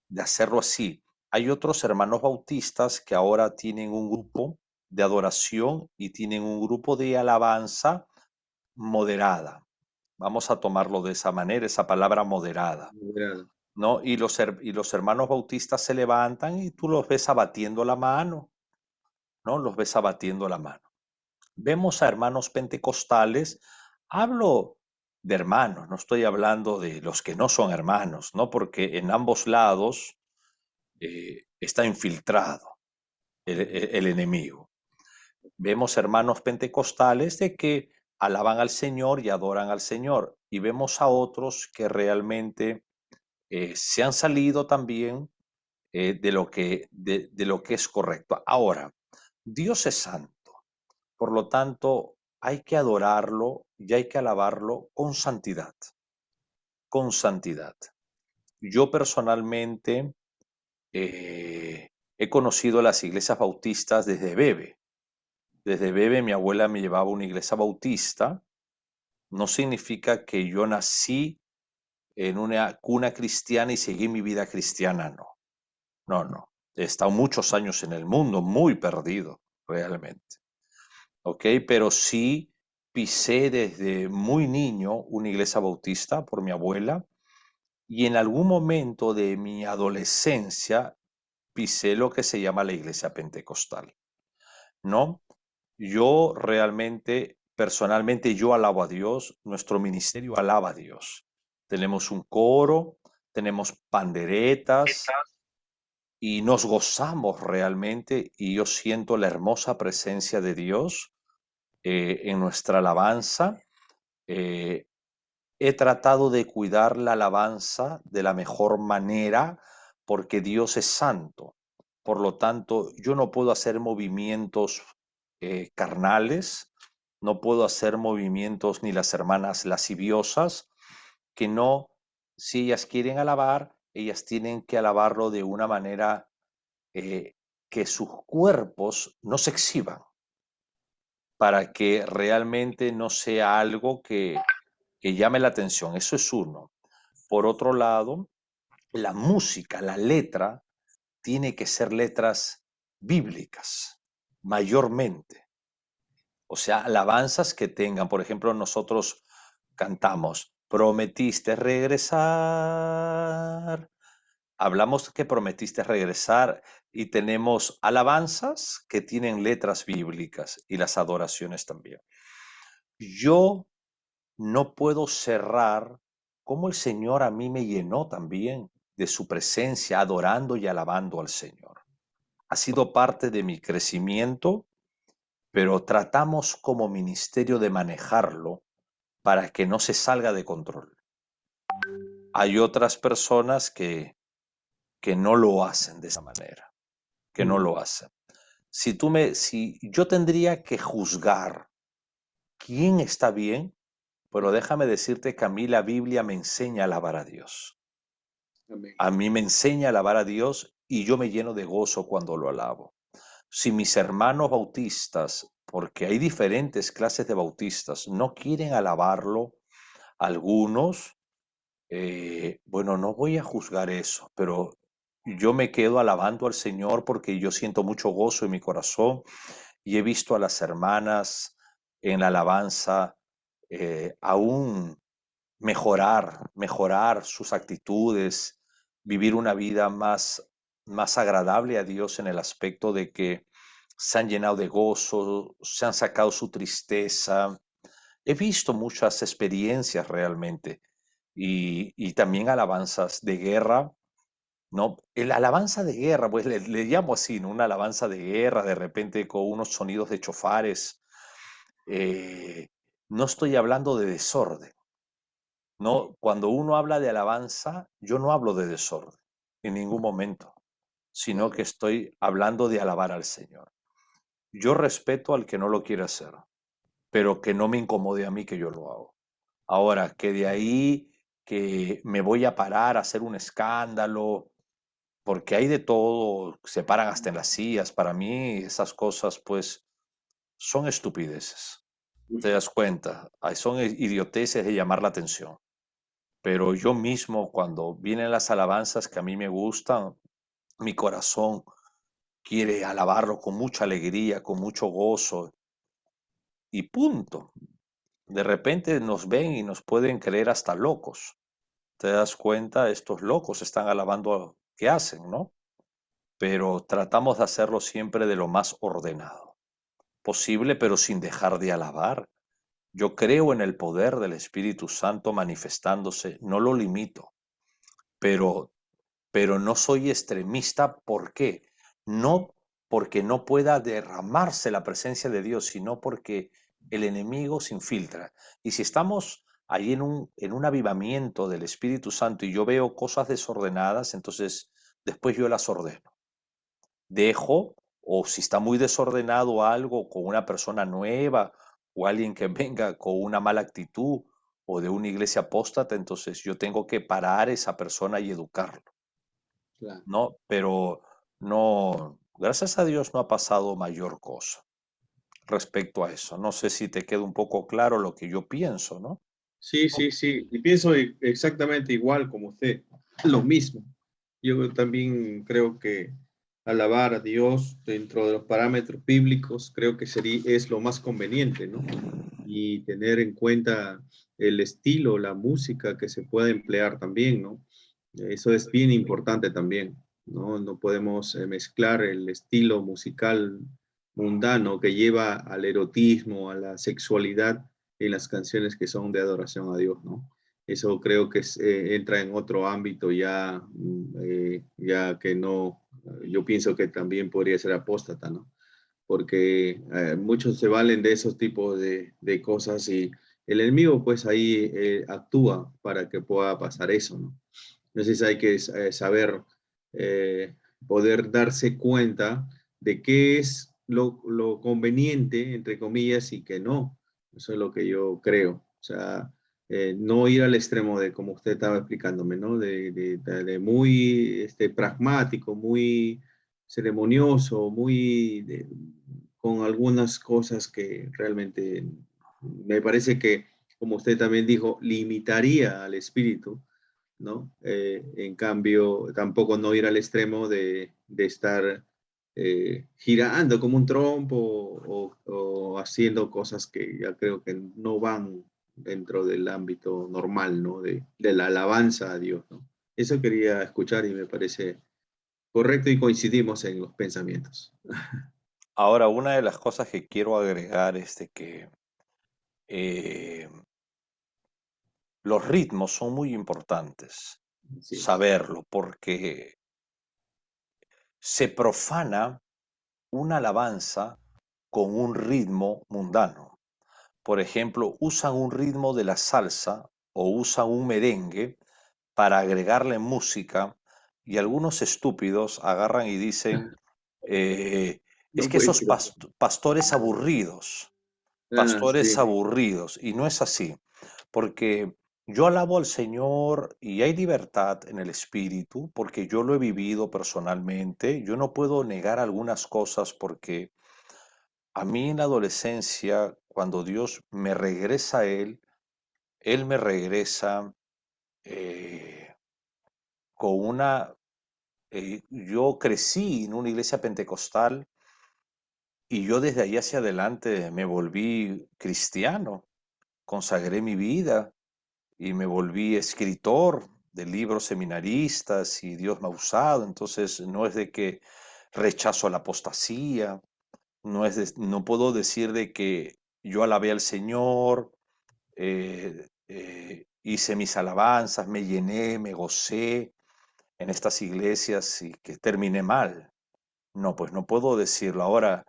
Speaker 1: de hacerlo así. Hay otros hermanos bautistas que ahora tienen un grupo de adoración y tienen un grupo de alabanza moderada. Vamos a tomarlo de esa manera, esa palabra moderada, ¿no? Y los hermanos bautistas se levantan y tú los ves abatiendo la mano, ¿no? Los ves abatiendo la mano. Vemos a hermanos pentecostales, hablo de hermanos, no estoy hablando de los que no son hermanos, ¿no? Porque en ambos lados está infiltrado el enemigo. Vemos hermanos pentecostales de que alaban al Señor y adoran al Señor, y vemos a otros que realmente se han salido también de lo que es correcto. Ahora, Dios es santo, Por lo tanto, hay que adorarlo y hay que alabarlo con santidad, con santidad. Yo personalmente he conocido las iglesias bautistas desde bebé. Desde bebé mi abuela me llevaba a una iglesia bautista. No significa que yo nací en una cuna cristiana y seguí mi vida cristiana, no. No, no. He estado muchos años en el mundo, muy perdido, realmente. ¿Ok? Pero sí pisé desde muy niño una iglesia bautista por mi abuela y en algún momento de mi adolescencia pisé lo que se llama la iglesia pentecostal, ¿no? Yo realmente, personalmente, yo alabo a Dios, nuestro ministerio alaba a Dios. Tenemos un coro, tenemos panderetas y nos gozamos realmente y yo siento la hermosa presencia de Dios en nuestra alabanza. Eh, He tratado de cuidar la alabanza de la mejor manera porque Dios es santo. Por lo tanto, yo no puedo hacer movimientos carnales, no puedo hacer movimientos ni las hermanas lasciviosas, que no, si ellas quieren alabar, ellas tienen que alabarlo de una manera que sus cuerpos no se exhiban, para que realmente no sea algo que llame la atención. Eso es uno. Por otro lado, la música, la letra, tiene que ser letras bíblicas, mayormente. O sea, alabanzas que tengan, por ejemplo, nosotros cantamos, prometiste regresar. Hablamos que prometiste regresar y tenemos alabanzas que tienen letras bíblicas y las adoraciones también. Yo no puedo cerrar cómo el Señor a mí me llenó también de su presencia, adorando y alabando al Señor. Ha sido parte de mi crecimiento, pero tratamos como ministerio de manejarlo para que no se salga de control. Hay otras personas que no lo hacen de esa manera, que no lo hacen. Si yo tendría que juzgar quién está bien, pero déjame decirte que a mí la Biblia me enseña a alabar a Dios.
Speaker 2: Amén.
Speaker 1: A mí me enseña a alabar a Dios y yo me lleno de gozo cuando lo alabo. Si mis hermanos bautistas, porque hay diferentes clases de bautistas, no quieren alabarlo, algunos, bueno, no voy a juzgar eso, pero yo me quedo alabando al Señor porque yo siento mucho gozo en mi corazón y he visto a las hermanas en la alabanza aún mejorar sus actitudes, vivir una vida más agradable a Dios en el aspecto de que se han llenado de gozo, se han sacado su tristeza. He visto muchas experiencias realmente y también alabanzas de guerra, ¿no? El alabanza de guerra, pues le llamo así, ¿no? Una alabanza de guerra, de repente con unos sonidos de chofares. eh, no estoy hablando de desorden. No, cuando uno habla de alabanza, yo no hablo de desorden en ningún momento, sino que
Speaker 2: Claro.
Speaker 1: estoy hablando de alabar al Señor. Yo respeto al que no lo quiere hacer, pero que no me incomode a mí que yo lo hago. Ahora, que de ahí que me voy a parar a hacer un escándalo, porque hay de todo, se paran hasta en las sillas. Para mí esas cosas pues son estupideces. ¿Te das cuenta? Son idioteces de llamar la atención. Pero yo mismo, cuando vienen las alabanzas que a mí me gustan, mi corazón quiere alabarlo con mucha alegría, con mucho gozo y punto. De repente nos ven y nos pueden creer hasta locos. ¿Te das cuenta? Estos locos están alabando qué hacen, ¿no? Pero tratamos de hacerlo siempre de lo más ordenado posible, pero sin dejar de alabar. Yo creo en el poder del Espíritu Santo manifestándose, no lo limito, pero no soy extremista. ¿Por qué? No porque no pueda derramarse la presencia de Dios, sino porque el enemigo se infiltra. Y si estamos ahí en un avivamiento del Espíritu Santo y yo veo cosas desordenadas, entonces después yo las ordeno. Dejo o si está muy desordenado algo con una persona nueva o alguien que venga con una mala actitud o de una iglesia apóstata, entonces yo tengo que parar a esa persona y educarlo,
Speaker 2: Claro.
Speaker 1: ¿no? Pero no, gracias a Dios no ha pasado mayor cosa respecto a eso. No sé si te queda un poco claro lo que yo pienso, ¿no?
Speaker 2: Sí, sí, sí. Y pienso exactamente igual como usted, lo mismo. Yo también creo que alabar a Dios dentro de los parámetros bíblicos creo que es lo más conveniente, ¿no? Y tener en cuenta el estilo, la música que se puede emplear también, ¿no? Eso es bien importante también, ¿no? No podemos mezclar el estilo musical mundano que lleva al erotismo, a la sexualidad en las canciones que son de adoración a Dios, ¿no? Eso creo que entra en otro ámbito ya, ya que no, yo pienso que también podría ser apóstata, ¿no? Porque muchos se valen de esos tipos de cosas y el enemigo pues ahí actúa para que pueda pasar eso, ¿no? Entonces hay que saber eh, poder darse cuenta de qué es lo conveniente, entre comillas, y que no. Eso es lo que yo creo. O sea, no ir al extremo de, como usted estaba explicándome, ¿no? De muy pragmático, muy ceremonioso, con algunas cosas que realmente me parece que, como usted también dijo, limitaría al espíritu, ¿no? En cambio, tampoco no ir al extremo de estar girando como un trompo o haciendo cosas que ya creo que no van dentro del ámbito normal, ¿no? De la alabanza a Dios, ¿no? Eso quería escuchar y me parece correcto y coincidimos en los pensamientos.
Speaker 1: Ahora, una de las cosas que quiero agregar es de que eh, los ritmos son muy importantes,
Speaker 2: Así es.
Speaker 1: saberlo, porque se profana una alabanza con un ritmo mundano. Por ejemplo, usan un ritmo de la salsa o usan un merengue para agregarle música y algunos estúpidos agarran y dicen, eh, es
Speaker 2: No
Speaker 1: que
Speaker 2: puede
Speaker 1: esos
Speaker 2: ser. Ah,
Speaker 1: pastores
Speaker 2: sí.
Speaker 1: aburridos, y no es así, porque yo alabo al Señor y hay libertad en el espíritu, porque yo lo he vivido personalmente, yo no puedo negar algunas cosas porque a mí en la adolescencia, cuando Dios me regresa a Él me regresa eh, con yo crecí en una iglesia pentecostal y yo desde ahí hacia adelante me volví cristiano, consagré mi vida y me volví escritor de libros seminaristas y Dios me ha usado, entonces no es de que rechazo la apostasía, no puedo decir de que yo alabé al Señor, hice mis alabanzas, me llené, me gocé en estas iglesias y que terminé mal. No, pues no puedo decirlo. Ahora,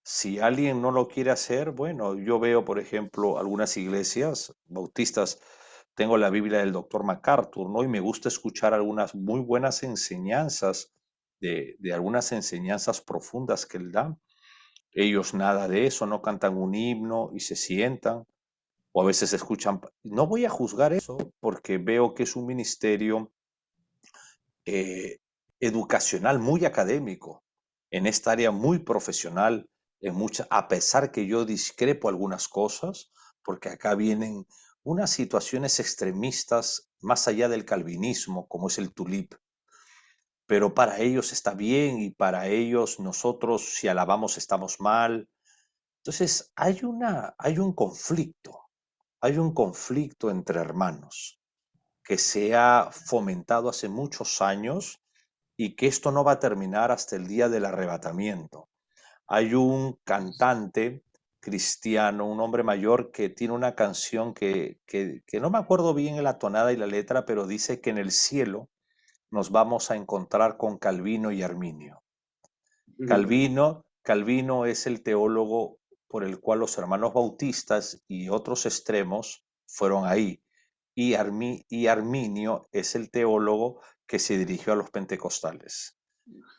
Speaker 1: si alguien no lo quiere hacer, bueno, yo veo, por ejemplo, algunas iglesias bautistas, tengo la Biblia del doctor MacArthur, ¿no? Y me gusta escuchar algunas muy buenas enseñanzas, de algunas enseñanzas profundas que él da. Ellos nada de eso, no cantan un himno y se sientan, o a veces escuchan. No voy a juzgar eso porque veo que es un ministerio eh, educacional muy académico, en esta área muy profesional, a pesar que yo discrepo algunas cosas, porque acá vienen unas situaciones extremistas más allá del calvinismo, como es el tulip, pero para ellos está bien y para ellos nosotros si alabamos estamos mal. Entonces hay un conflicto entre hermanos que se ha fomentado hace muchos años y que esto no va a terminar hasta el día del arrebatamiento. Hay un cantante cristiano, un hombre mayor, que tiene una canción que no me acuerdo bien la tonada y la letra, pero dice que en el cielo nos vamos a encontrar con Calvino y Arminio. Calvino es el teólogo por el cual los hermanos bautistas y otros extremos fueron ahí. Y Arminio es el teólogo que se dirigió a los pentecostales.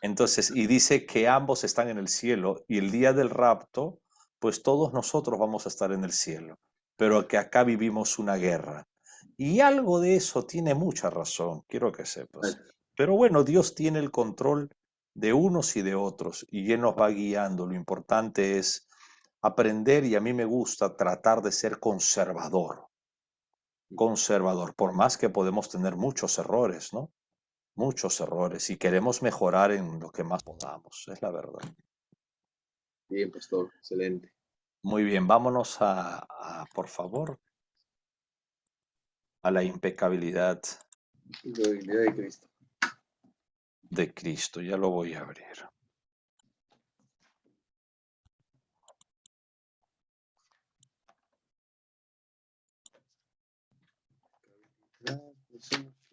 Speaker 1: Entonces, y dice que ambos están en el cielo y el día del rapto, pues todos nosotros vamos a estar en el cielo, pero que acá vivimos una guerra. Y algo de eso tiene mucha razón, quiero que sepas. Pero bueno, Dios tiene el control de unos y de otros y Él nos va guiando. Lo importante es aprender y a mí me gusta tratar de ser conservador, conservador, por más que podemos tener muchos errores, ¿no? Muchos errores y queremos mejorar en lo que más podamos, es la verdad.
Speaker 2: Bien, pastor, excelente.
Speaker 1: Muy bien, vámonos por favor, a la impecabilidad
Speaker 2: Y la debilidad de Cristo.
Speaker 1: de Cristo. Ya lo voy a abrir.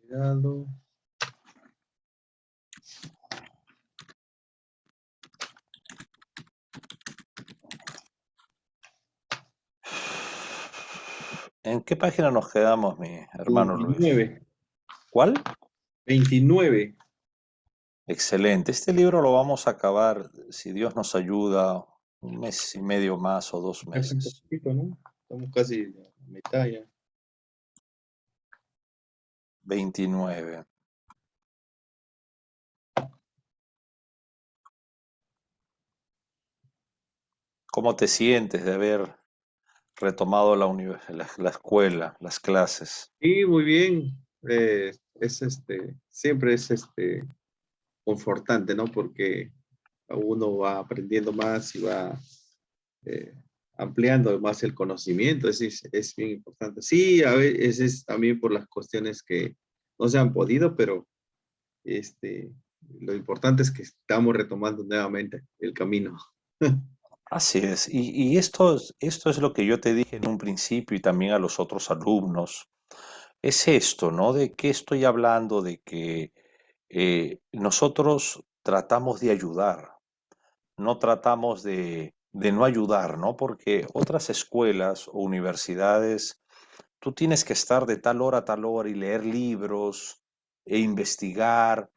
Speaker 2: Cuidado.
Speaker 1: ¿En qué página nos quedamos, mi hermano Luis?
Speaker 2: 29.
Speaker 1: ¿Cuál?
Speaker 2: 29.
Speaker 1: Excelente. Este libro lo vamos a acabar, si Dios nos ayuda, un mes y medio más o 2 meses.
Speaker 2: Poquito, ¿no? Estamos casi a la mitad ya.
Speaker 1: 29. ¿Cómo te sientes de haber retomado la escuela, las clases?
Speaker 2: Y muy bien. Es siempre es confortante, ¿no? Porque uno va aprendiendo más y va eh, ampliando más el conocimiento. Es bien importante. Sí, a veces es también por las cuestiones que no se han podido, pero este, lo importante es que estamos retomando nuevamente el camino.
Speaker 1: Así es. Y esto es lo que yo te dije en un principio y también a los otros alumnos. Es esto, ¿no? ¿De qué estoy hablando? De que nosotros tratamos de ayudar, no tratamos de no ayudar, ¿no? Porque otras escuelas o universidades, tú tienes que estar de tal hora a tal hora y leer libros e investigar.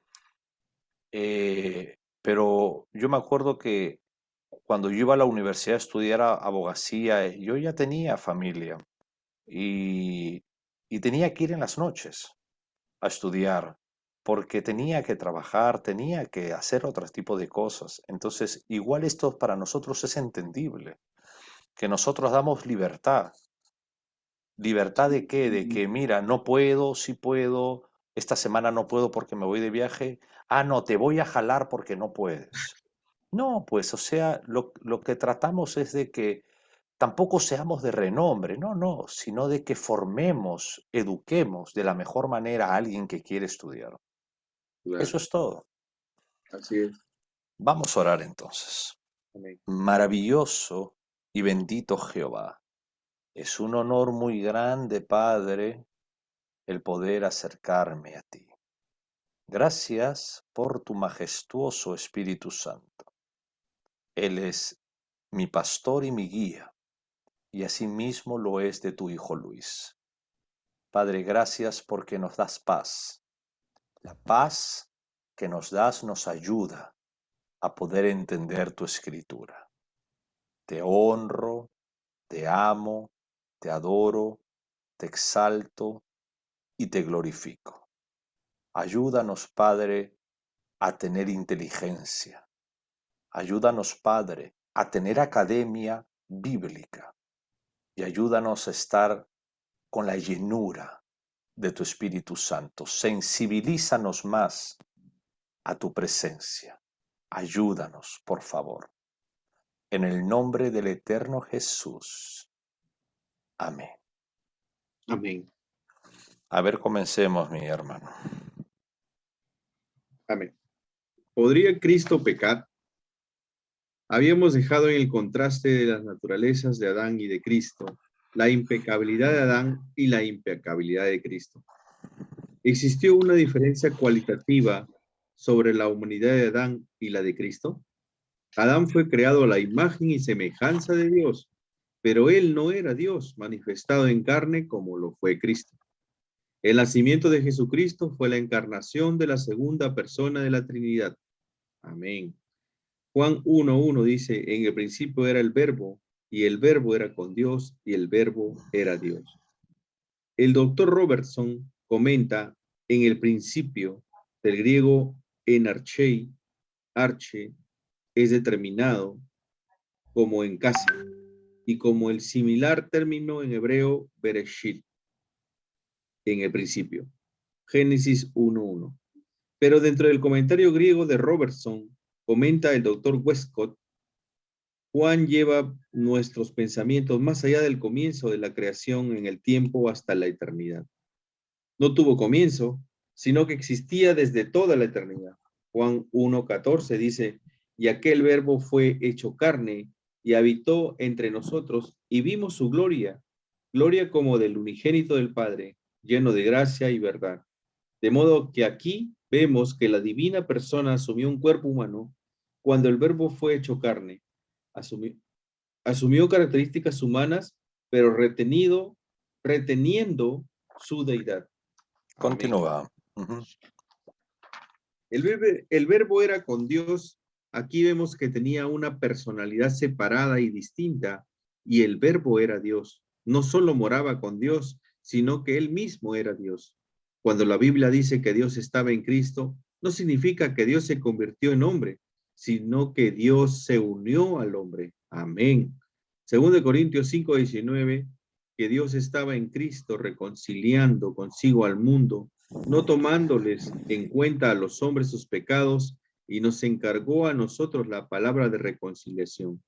Speaker 1: Pero yo me acuerdo que cuando yo iba a la universidad a estudiar abogacía, yo ya tenía familia y, y tenía que ir en las noches a estudiar porque tenía que trabajar, tenía que hacer otro tipo de cosas. Entonces, igual esto para nosotros es entendible, que nosotros damos libertad. ¿Libertad de qué? De que, mira, no puedo, sí puedo, esta semana no puedo porque me voy de viaje. Ah, no, te voy a jalar porque no puedes. No, pues, o sea, lo que tratamos es de que tampoco seamos de renombre, no, no, sino de que formemos, eduquemos de la mejor manera a alguien que quiere estudiar.
Speaker 2: Claro,
Speaker 1: Eso es todo.
Speaker 2: así es.
Speaker 1: Vamos a orar entonces.
Speaker 2: Amén.
Speaker 1: Maravilloso y bendito Jehová. Es un honor muy grande, Padre, el poder acercarme a ti. Gracias por tu majestuoso Espíritu Santo. Él es mi pastor y mi guía, y asimismo lo es de tu Hijo Luis. Padre, gracias porque nos das paz. La paz que nos das nos ayuda a poder entender tu escritura. Te honro, te amo, te adoro, te exalto y te glorifico. Ayúdanos, Padre, a tener inteligencia. Ayúdanos, Padre, a tener academia bíblica. Y ayúdanos a estar con la llenura de tu Espíritu Santo. Sensibilízanos más a tu presencia. Ayúdanos, por favor. En el nombre del eterno Jesús. Amén.
Speaker 2: Amén.
Speaker 1: A ver, comencemos, mi hermano.
Speaker 2: Amén. ¿Podría Cristo pecar? Habíamos dejado en el contraste de las naturalezas de Adán y de Cristo, la impecabilidad de Adán y la impecabilidad de Cristo. ¿Existió una diferencia cualitativa sobre la humanidad de Adán y la de Cristo? Adán fue creado a la imagen y semejanza de Dios, pero él no era Dios manifestado en carne como lo fue Cristo. El nacimiento de Jesucristo fue la encarnación de la segunda persona de la Trinidad. Amén. Juan 1:1 dice, en el principio era el verbo, y el verbo era con Dios, y el verbo era Dios. El doctor Robertson comenta en el principio, del griego enarchei, arche, es determinado como en casa, y como el similar término en hebreo bereshit, en el principio. Génesis 1:1. Pero dentro del comentario griego de Robertson, comenta el doctor Westcott, Juan lleva nuestros pensamientos más allá del comienzo de la creación en el tiempo hasta la eternidad. No tuvo comienzo, sino que existía desde toda la eternidad. Juan 1:14 dice, y aquel verbo fue hecho carne y habitó entre nosotros y vimos su gloria, gloria como del unigénito del Padre, lleno de gracia y verdad. De modo que aquí vemos que la divina persona asumió un cuerpo humano cuando el verbo fue hecho carne. Asumió características humanas, pero reteniendo su deidad. Amén.
Speaker 1: Continúa. Ujú.
Speaker 2: El verbo era con Dios. Aquí vemos que tenía una personalidad separada y distinta, y el verbo era Dios. No solo moraba con Dios, sino que él mismo era Dios. Cuando la Biblia dice que Dios estaba en Cristo, no significa que Dios se convirtió en hombre, sino que Dios se unió al hombre. Amén. Segundo de Corintios 5:19, que Dios estaba en Cristo reconciliando consigo al mundo, no tomándoles en cuenta a los hombres sus pecados, y nos encargó a nosotros la palabra de reconciliación.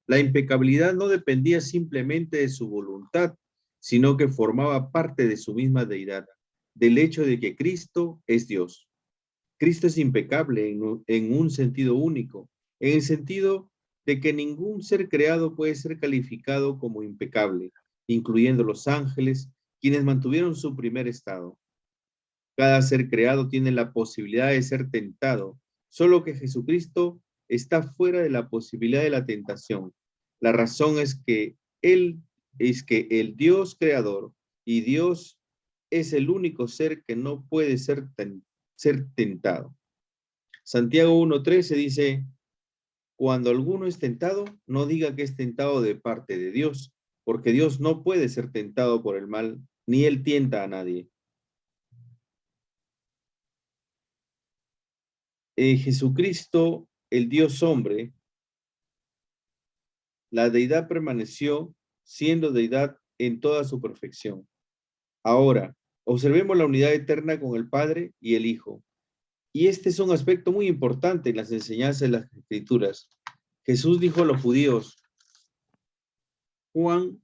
Speaker 2: La impecabilidad no dependía simplemente de su voluntad, sino que formaba parte de su misma deidad, del hecho de que Cristo es Dios. Cristo es impecable en un sentido único, en el sentido de que ningún ser creado puede ser calificado como impecable, incluyendo los ángeles, quienes mantuvieron su primer estado. Cada ser creado tiene la posibilidad de ser tentado, solo que Jesucristo está fuera de la posibilidad de la tentación. La razón es que el Dios creador y Dios es el único ser que no puede ser tentado. Santiago 1:13 dice, cuando alguno es tentado, no diga que es tentado de parte de Dios, porque Dios no puede ser tentado por el mal, ni él tienta a nadie. Jesucristo, el Dios hombre, la deidad permaneció siendo deidad en toda su perfección. Ahora, observemos la unidad eterna con el Padre y el Hijo. Y este es un aspecto muy importante en las enseñanzas de las Escrituras. Jesús dijo a los judíos, Juan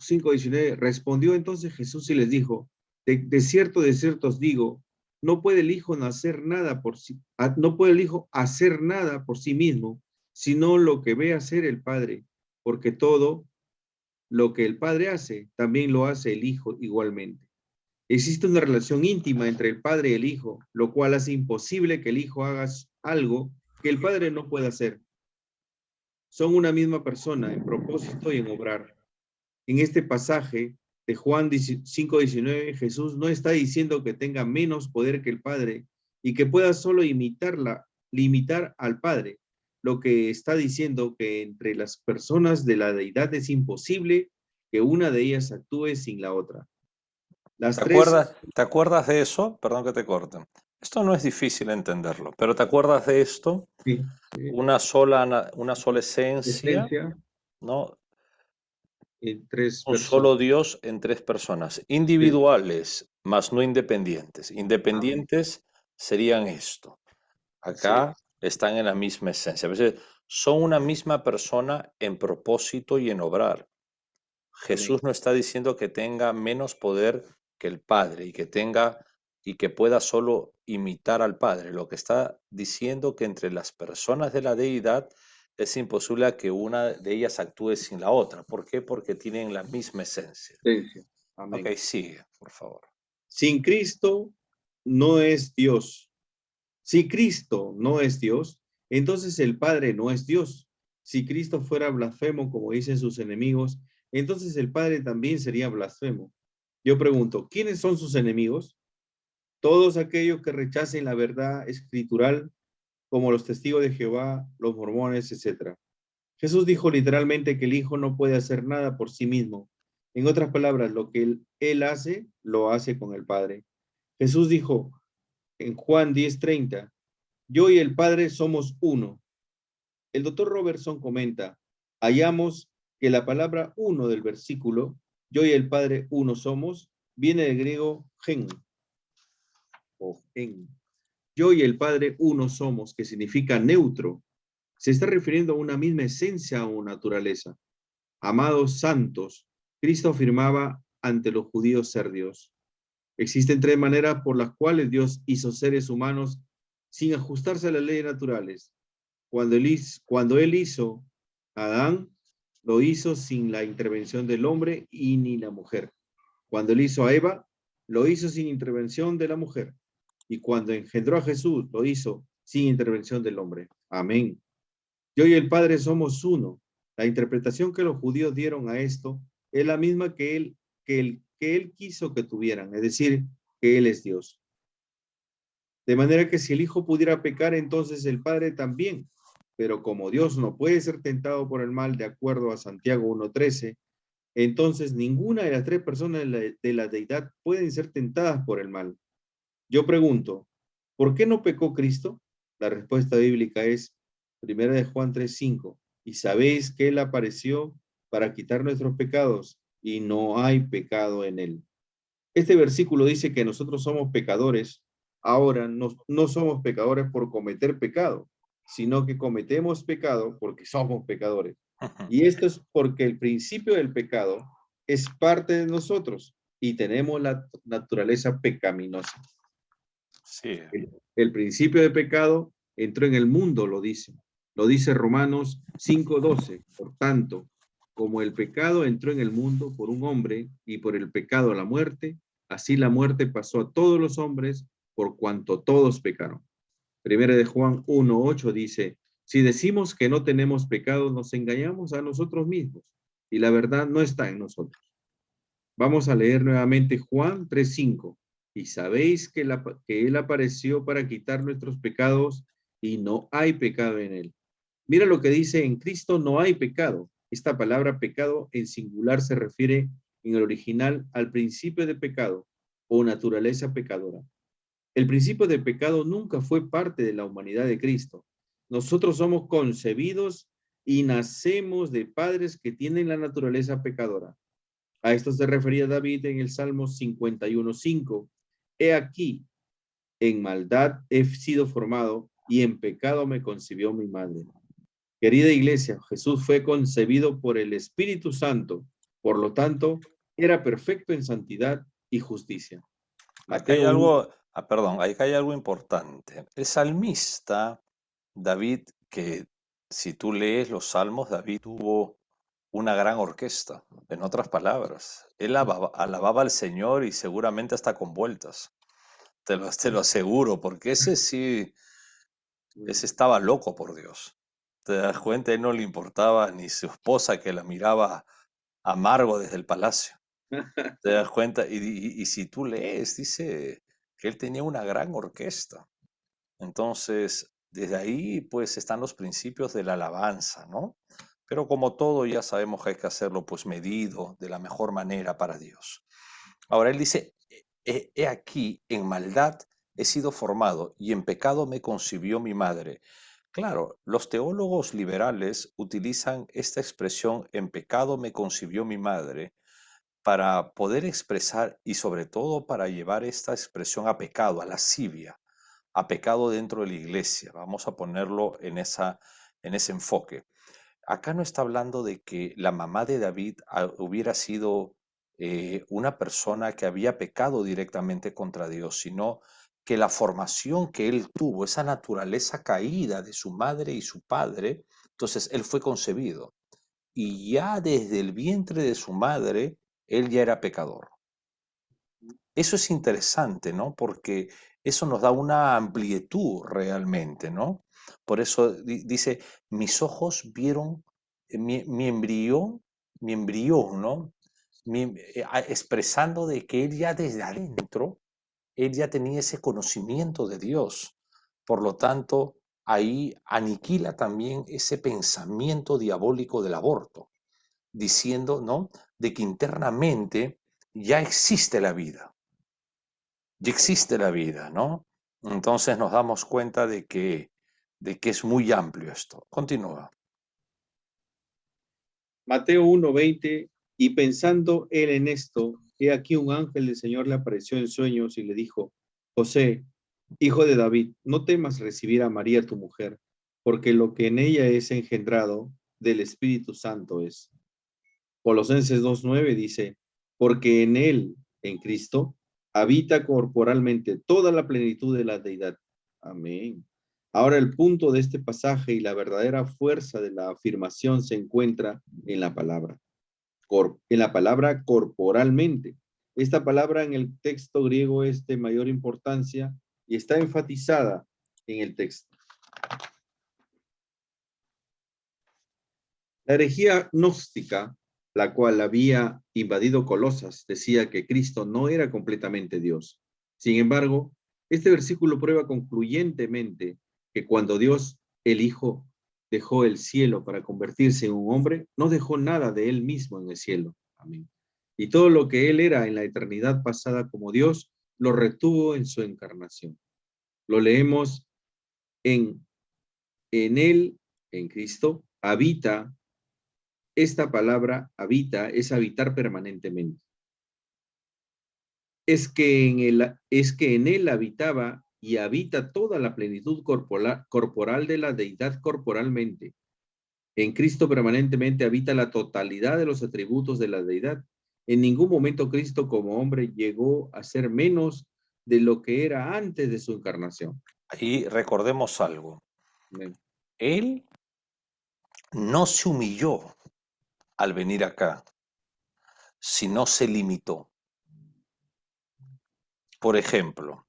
Speaker 2: 5:19, respondió entonces Jesús y les dijo, de cierto os digo, no puede el Hijo hacer nada por sí, no puede el Hijo hacer nada por sí mismo, sino lo que ve hacer el Padre, porque todo lo que el Padre hace, también lo hace el Hijo igualmente. Existe una relación íntima entre el Padre y el Hijo, lo cual hace imposible que el Hijo haga algo que el Padre no pueda hacer. Son una misma persona en propósito y en obrar. En este pasaje de Juan 5:19, Jesús no está diciendo que tenga menos poder que el Padre y que pueda solo limitar al Padre. Lo que está diciendo que entre las personas de la deidad es imposible que una de ellas actúe sin la otra. Las tres,
Speaker 1: Te acuerdas de eso? Perdón que te corte. Esto no es difícil entenderlo, pero ¿te acuerdas de esto?
Speaker 2: sí,
Speaker 1: Una sola esencia,
Speaker 2: esencia
Speaker 1: ¿no?
Speaker 2: en tres
Speaker 1: Un solo
Speaker 2: personas.
Speaker 1: Dios en tres personas,
Speaker 2: Sí.
Speaker 1: individuales, mas no independientes.
Speaker 2: Amén.
Speaker 1: Independientes serían esto.
Speaker 2: Así
Speaker 1: Acá
Speaker 2: es.
Speaker 1: están en la misma esencia. A veces son una misma persona en propósito y en obrar.
Speaker 2: Amén.
Speaker 1: Jesús no está diciendo que tenga menos poder que el Padre y que pueda solo imitar al Padre. Lo que está diciendo que entre las personas de la deidad es imposible que una de ellas actúe sin la otra. ¿Por qué? Porque tienen la misma esencia.
Speaker 2: Esencia.
Speaker 1: Ok,
Speaker 2: Amén.
Speaker 1: sigue, por favor.
Speaker 2: Sin Cristo no es Dios. Si Cristo no es Dios, entonces el Padre no es Dios. Si Cristo fuera blasfemo, como dicen sus enemigos, entonces el Padre también sería blasfemo. Yo pregunto, ¿quiénes son sus enemigos? Todos aquellos que rechacen la verdad escritural como los testigos de Jehová, los mormones, etc. Jesús dijo literalmente que el Hijo no puede hacer nada por sí mismo. En otras palabras, lo que él hace, lo hace con el Padre. Jesús dijo en Juan 10:30, yo y el Padre somos uno. El doctor Robertson comenta, hallamos que la palabra uno del versículo, yo y el Padre uno somos, viene del griego gen o en. Yo y el Padre uno somos, que significa neutro. Se está refiriendo a una misma esencia o naturaleza. Amados santos, Cristo afirmaba ante los judíos ser Dios. Existen tres maneras por las cuales Dios hizo seres humanos sin ajustarse a las leyes naturales. Cuando él hizo a Adán, lo hizo sin la intervención del hombre y ni la mujer. Cuando él hizo a Eva, lo hizo sin intervención de la mujer. Y cuando engendró a Jesús, lo hizo sin intervención del hombre. Amén. Yo y el Padre somos uno. La interpretación que los judíos dieron a esto es la misma que él quiso que tuvieran, es decir, que Él es Dios. De manera que si el Hijo pudiera pecar, entonces el Padre también. Pero como Dios no puede ser tentado por el mal, de acuerdo a Santiago 1:13, entonces ninguna de las tres personas de la deidad pueden ser tentadas por el mal. Yo pregunto, ¿por qué no pecó Cristo? La respuesta bíblica es 1 de Juan 3:5. Y sabéis que Él apareció para quitar nuestros pecados y no hay pecado en Él. Este versículo dice que nosotros somos pecadores. Ahora no somos pecadores por cometer pecado, sino que cometemos pecado porque somos pecadores. Y esto es porque el principio del pecado es parte de nosotros y tenemos la naturaleza pecaminosa.
Speaker 1: Sí.
Speaker 2: El principio de pecado entró en el mundo, lo dice. Lo dice Romanos 5:12. Por tanto, como el pecado entró en el mundo por un hombre y por el pecado la muerte, así la muerte pasó a todos los hombres por cuanto todos pecaron. Primera de Juan 1:8 dice, si decimos que no tenemos pecado, nos engañamos a nosotros mismos y la verdad no está en nosotros. Vamos a leer nuevamente Juan 3:5. Y sabéis que Él apareció para quitar nuestros pecados y no hay pecado en Él. Mira lo que dice, en Cristo no hay pecado. Esta palabra pecado en singular se refiere en el original al principio de pecado o naturaleza pecadora. El principio de pecado nunca fue parte de la humanidad de Cristo. Nosotros somos concebidos y nacemos de padres que tienen la naturaleza pecadora. A esto se refería David en el Salmo 51:5. He aquí, en maldad he sido formado y en pecado me concibió mi madre. Querida iglesia, Jesús fue concebido por el Espíritu Santo, por lo tanto, era perfecto en santidad y justicia.
Speaker 1: Acá hay
Speaker 2: Mateo 1.
Speaker 1: algo, perdón, acá hay algo importante. El salmista David, que si tú lees los salmos, David tuvo una gran orquesta. En otras palabras, él alababa al Señor y seguramente hasta con vueltas. Te lo aseguro, porque ese sí, ese estaba loco por Dios. Te das cuenta, él no le importaba ni su esposa que la miraba amargo desde el palacio. Te das cuenta, y si tú lees, dice que él tenía una gran orquesta. Entonces, desde ahí, pues, están los principios de la alabanza, ¿no? Pero como todo, ya sabemos que hay que hacerlo, pues, medido de la mejor manera para Dios. Ahora él dice, he aquí, en maldad he sido formado y en pecado me concibió mi madre. Claro, los teólogos liberales utilizan esta expresión, en pecado me concibió mi madre, para poder expresar y sobre todo para llevar esta expresión a pecado, a lascivia, a pecado dentro de la iglesia. Vamos a ponerlo en ese enfoque. Acá no está hablando de que la mamá de David hubiera sido una persona que había pecado directamente contra Dios, sino que la formación que él tuvo, esa naturaleza caída de su madre y su padre, entonces él fue concebido y ya desde el vientre de su madre, él ya era pecador. Eso es interesante, ¿no? Porque eso nos da una amplitud realmente, ¿no? Por eso dice, mis ojos vieron mi embrión, ¿no? Expresando de que él ya desde adentro, él ya tenía ese conocimiento de Dios. Por lo tanto, ahí aniquila también ese pensamiento diabólico del aborto, diciendo, ¿no?, de que internamente ya existe la vida, ya existe la vida, ¿no? Entonces nos damos cuenta de que es muy amplio esto. Continúa.
Speaker 2: Mateo 1:20, y pensando él en esto, he aquí un ángel del Señor le apareció en sueños y le dijo, José, hijo de David, no temas recibir a María tu mujer, porque lo que en ella es engendrado del Espíritu Santo es. Colosenses 2:9 dice, porque en él, en Cristo, habita corporalmente toda la plenitud de la deidad. Amén. Ahora el punto de este pasaje y la verdadera fuerza de la afirmación se encuentra en la palabra, en la palabra corporalmente. Esta palabra en el texto griego es de mayor importancia y está enfatizada en el texto. La herejía gnóstica, la cual había invadido Colosas, decía que Cristo no era completamente Dios. Sin embargo, este versículo prueba concluyentemente que cuando Dios, el Hijo, dejó el cielo para convertirse en un hombre, no dejó nada de él mismo en el cielo. Amén. Y todo lo que él era en la eternidad pasada como Dios, lo retuvo en su encarnación. Lo leemos en él, en Cristo, habita. Esta palabra habita es habitar permanentemente. Es que en él habitaba y habita toda la plenitud corporal de la deidad corporalmente. En Cristo permanentemente habita la totalidad de los atributos de la deidad. En ningún momento Cristo como hombre llegó a ser menos de lo que era antes de su encarnación.
Speaker 1: Ahí recordemos algo.
Speaker 2: Amén.
Speaker 1: Él no se humilló al venir acá, sino se limitó. Por ejemplo,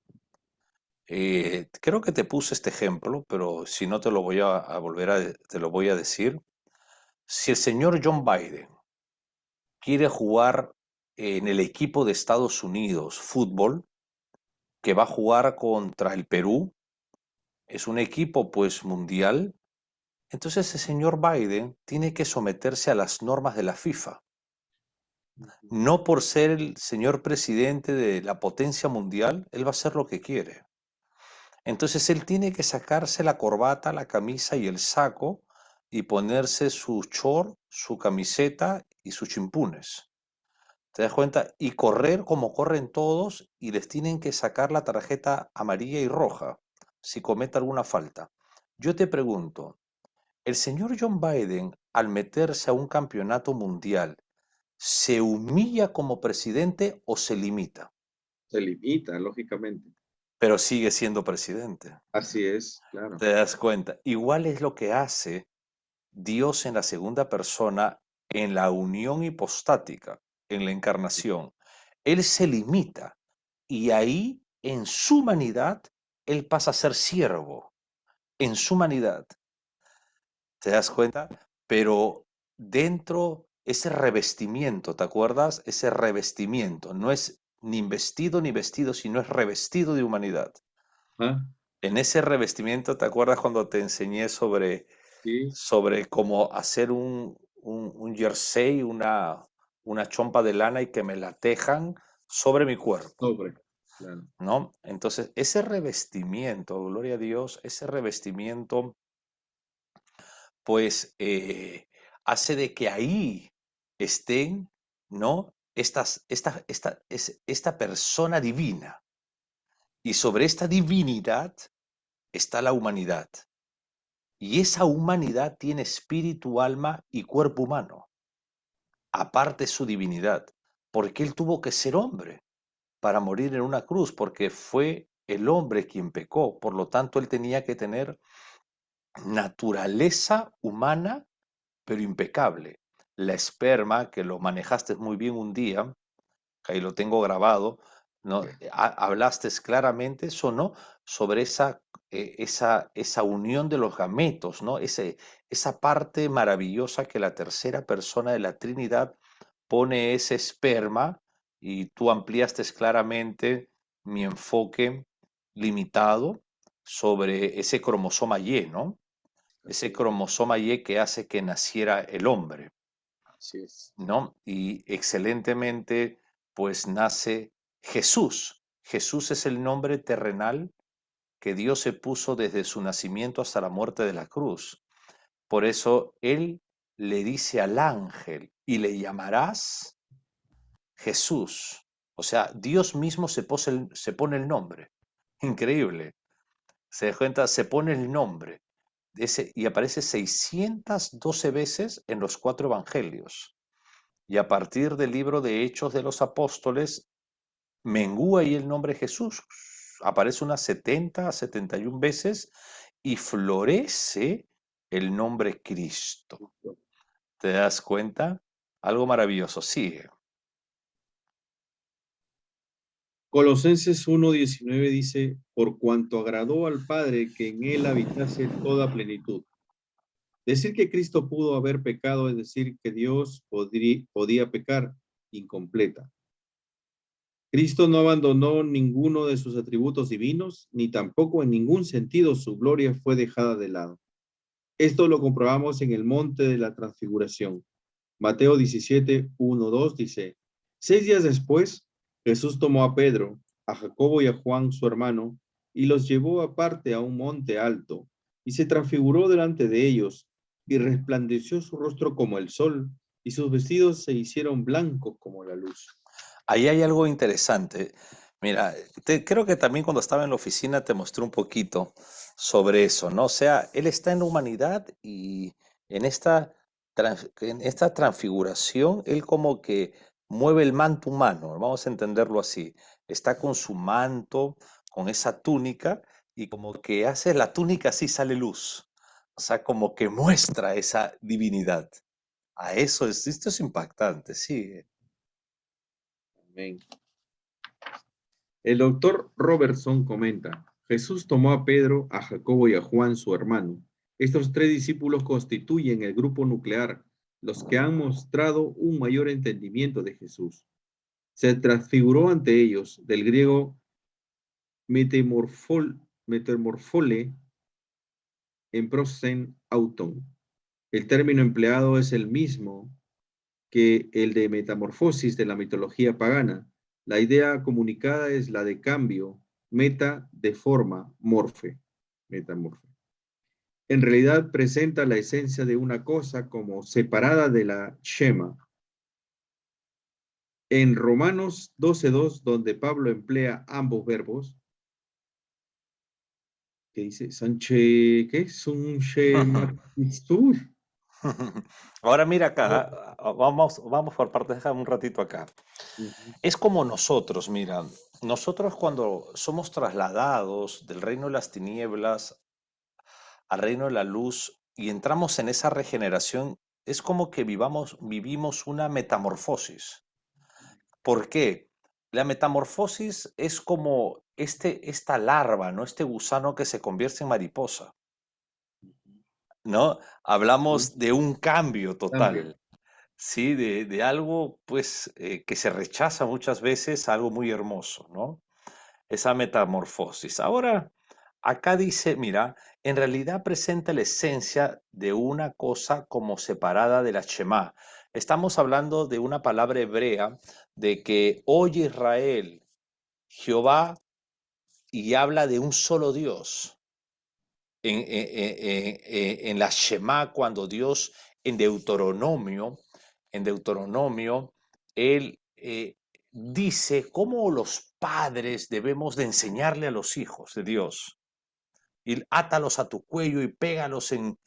Speaker 1: creo que te puse este ejemplo, pero si no te lo voy a volver te lo voy a decir. Si el señor John Biden quiere jugar en el equipo de Estados Unidos fútbol, que va a jugar contra el Perú, es un equipo pues mundial, entonces el señor Biden tiene que someterse a las normas de la FIFA. No por ser el señor presidente de la potencia mundial, él va a hacer lo que quiere. Entonces él tiene que sacarse la corbata, la camisa y el saco y ponerse su short, su camiseta y sus chimpunes. ¿Te das cuenta? Y correr como corren todos y les tienen que sacar la tarjeta amarilla y roja si comete alguna falta. Yo te pregunto, ¿el señor John Biden al meterse a un campeonato mundial se humilla como presidente o se limita?
Speaker 2: Se limita, lógicamente.
Speaker 1: Pero sigue siendo presidente.
Speaker 2: Así es, claro.
Speaker 1: ¿Te das cuenta? Igual es lo que hace Dios en la segunda persona, en la unión hipostática, en la encarnación. Él se limita y ahí, en su humanidad, Él pasa a ser siervo, en su humanidad. ¿Te das cuenta? Pero dentro ese revestimiento, ¿te acuerdas? Ese revestimiento no es ni vestido, sino es revestido de humanidad.
Speaker 2: ¿Ah?
Speaker 1: En ese revestimiento, ¿te acuerdas cuando te enseñé
Speaker 2: Sí,
Speaker 1: sobre cómo hacer un jersey, una chompa de lana y que me la tejan sobre mi cuerpo,
Speaker 2: sobre, claro.
Speaker 1: ¿no? Entonces, ese revestimiento, gloria a Dios, ese revestimiento, pues, hace de que ahí estén, ¿no? Esta persona divina. Y sobre esta divinidad está la humanidad. Y esa humanidad tiene espíritu, alma y cuerpo humano, aparte su divinidad, porque él tuvo que ser hombre para morir en una cruz, porque fue el hombre quien pecó, por lo tanto él tenía que tener naturaleza humana, pero impecable. La esperma, que lo manejaste muy bien un día, que ahí lo tengo grabado, ¿no? Hablaste claramente eso, ¿no? Sobre esa unión de los gametos, ¿no? Esa parte maravillosa que la tercera persona de la Trinidad pone ese esperma y tú ampliaste claramente mi enfoque limitado sobre ese cromosoma Y, ¿no?
Speaker 2: Así
Speaker 1: Ese
Speaker 2: es.
Speaker 1: cromosoma Y que hace que naciera el hombre,
Speaker 2: Así es.
Speaker 1: ¿no? Y excelentemente, pues nace Jesús. Jesús es el nombre terrenal que Dios se puso desde su nacimiento hasta la muerte de la cruz. Por eso Él le dice al ángel, y le llamarás Jesús. O sea, Dios mismo se pone el nombre. Increíble. Se da cuenta, se pone el nombre. Y aparece 612 veces en los 4 evangelios. Y a partir del libro de Hechos de los Apóstoles, mengúa ahí el nombre Jesús. Aparece unas 70, 71 veces y florece el nombre Cristo. ¿Te das cuenta? Algo maravilloso. Sigue.
Speaker 2: Colosenses 1:19 dice, por cuanto agradó al Padre que en él habitase toda plenitud. Decir que Cristo pudo haber pecado es decir que Dios podía pecar incompleta. Cristo no abandonó ninguno de sus atributos divinos, ni tampoco en ningún sentido su gloria fue dejada de lado. Esto lo comprobamos en el monte de la transfiguración. Mateo 17:1-2 dice, 6 días después, Jesús tomó a Pedro, a Jacobo y a Juan, su hermano, y los llevó aparte a un monte alto, y se transfiguró delante de ellos, y resplandeció su rostro como el sol, y sus vestidos se hicieron blancos como la luz.
Speaker 1: Ahí hay algo interesante. Mira, creo que también cuando estaba en la oficina te mostré un poquito sobre eso, ¿no? O sea, él está en la humanidad y en esta transfiguración, él como que mueve el manto humano, vamos a entenderlo así. Está con su manto, con esa túnica, y como que hace la túnica así sale luz. O sea, como que muestra esa divinidad. Esto es impactante, sí.
Speaker 2: Amén. El doctor Robertson comenta, Jesús tomó a Pedro, a Jacobo y a Juan, su hermano. Estos 3 discípulos constituyen el grupo nuclear, los que han mostrado un mayor entendimiento de Jesús. Se transfiguró ante ellos, del griego metamorfole en prosen auton. El término empleado es el mismo que el de metamorfosis de la mitología pagana. La idea comunicada es la de cambio, meta de forma, morfe, metamorfe. En realidad presenta la esencia de una cosa como separada de la shema. En Romanos 12:2, donde Pablo emplea ambos verbos, que dice, Sanche, ¿qué? Sunche Matitsur.
Speaker 1: Ahora mira acá, vamos por partes, déjame un ratito acá. Es como nosotros, mira, nosotros cuando somos trasladados del reino de las tinieblas al reino de la luz y entramos en esa regeneración, es como que vivimos una metamorfosis. ¿Por qué? La metamorfosis es como esta larva, ¿no? Este gusano que se convierte en mariposa, ¿no? Hablamos de un cambio
Speaker 2: Cambio.
Speaker 1: total. Sí, de algo, pues, que se rechaza muchas veces, a algo muy hermoso, ¿no? Esa metamorfosis. Ahora, acá dice, mira, en realidad presenta la esencia de una cosa como separada de la Shema. Estamos hablando de una palabra hebrea de que oye Israel, Jehová, y habla de un solo Dios. En la Shema, cuando Dios en Deuteronomio, en Deuteronomio, él dice cómo los padres debemos de enseñarle a los hijos de Dios. Y átalos a tu cuello y pégalos en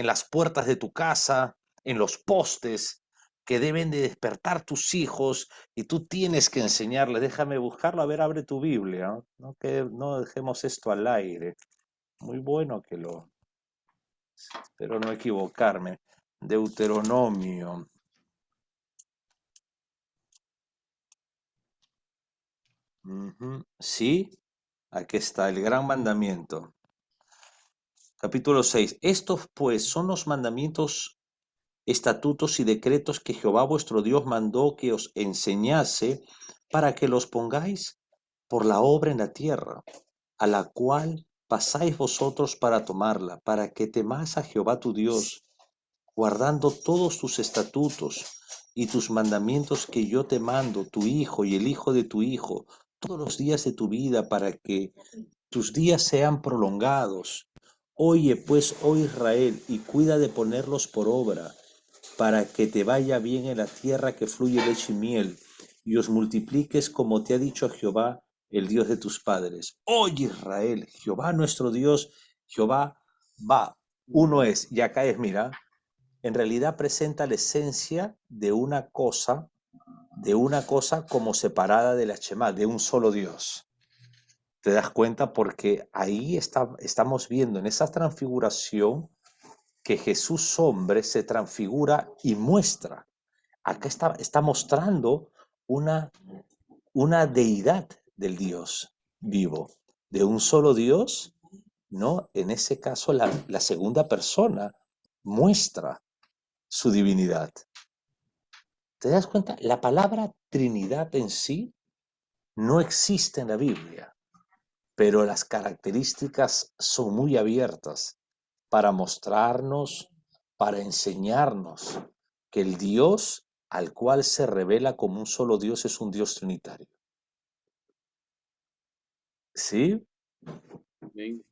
Speaker 1: las puertas de tu casa, en los postes, que deben de despertar tus hijos y tú tienes que enseñarles. Déjame buscarlo, a ver, abre tu Biblia, ¿no? Que no dejemos esto al aire. Muy bueno que espero no equivocarme. Deuteronomio. Sí, aquí está, el gran mandamiento. Capítulo 6. Estos pues son los mandamientos, estatutos y decretos que Jehová vuestro Dios mandó que os enseñase para que los pongáis por la obra en la tierra, a la cual pasáis vosotros para tomarla, para que temáis a Jehová tu Dios, guardando todos tus estatutos y tus mandamientos que yo te mando, tu hijo y el hijo de tu hijo, todos los días de tu vida, para que tus días sean prolongados. Oye pues, oh Israel, y cuida de ponerlos por obra, para que te vaya bien en la tierra que fluye leche y miel, y os multipliques como te ha dicho Jehová, el Dios de tus padres. Oye Israel, Jehová nuestro Dios, Jehová va, uno es, y acá es, mira, en realidad presenta la esencia de una cosa como separada de la Shema, de un solo Dios. ¿Te das cuenta? Porque ahí estamos viendo en esa transfiguración que Jesús hombre se transfigura y muestra. Acá está mostrando una, una deidad del Dios vivo, de un solo Dios, ¿no? En ese caso, la segunda persona muestra su divinidad. ¿Te das cuenta? La palabra Trinidad en sí no existe en la Biblia, pero las características son muy abiertas para mostrarnos, para enseñarnos que el Dios al cual se revela como un solo Dios es un Dios trinitario. ¿Sí?
Speaker 2: Amén.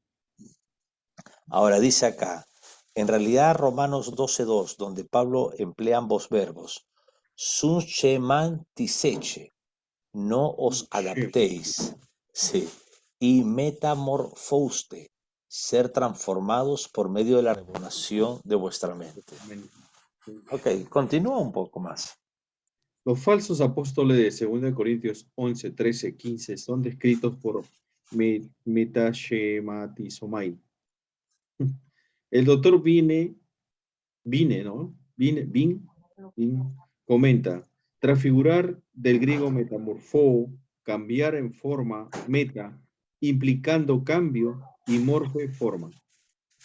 Speaker 1: Ahora dice acá, en realidad Romanos 12:2, donde Pablo emplea ambos verbos, sun sheman tiseche, no os adaptéis, sí, y metamorfouste, ser transformados por medio de la renovación de vuestra mente.
Speaker 2: Amén.
Speaker 1: Ok, continúa un poco más.
Speaker 2: Los falsos apóstoles de 2 Corintios 11, 13, 15 son descritos por Metashematisomai. El doctor Vine, comenta, transfigurar del griego metamorfo, cambiar en forma, meta, implicando cambio, y morfe, forma.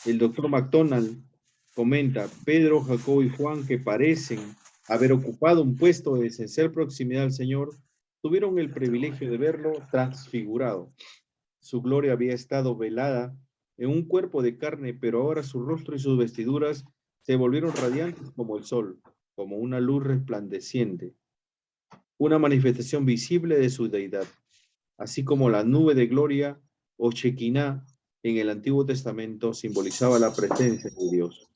Speaker 2: El doctor McDonald comenta, Pedro, Jacobo y Juan, que parecen haber ocupado un puesto de esencial proximidad al Señor, tuvieron el privilegio de verlo transfigurado. Su gloria había estado velada en un cuerpo de carne, pero ahora su rostro y sus vestiduras se volvieron radiantes como el sol, como una luz resplandeciente, una manifestación visible de su deidad, así como la nube de gloria o Shekinah en el Antiguo Testamento simbolizaba la presencia de Dios.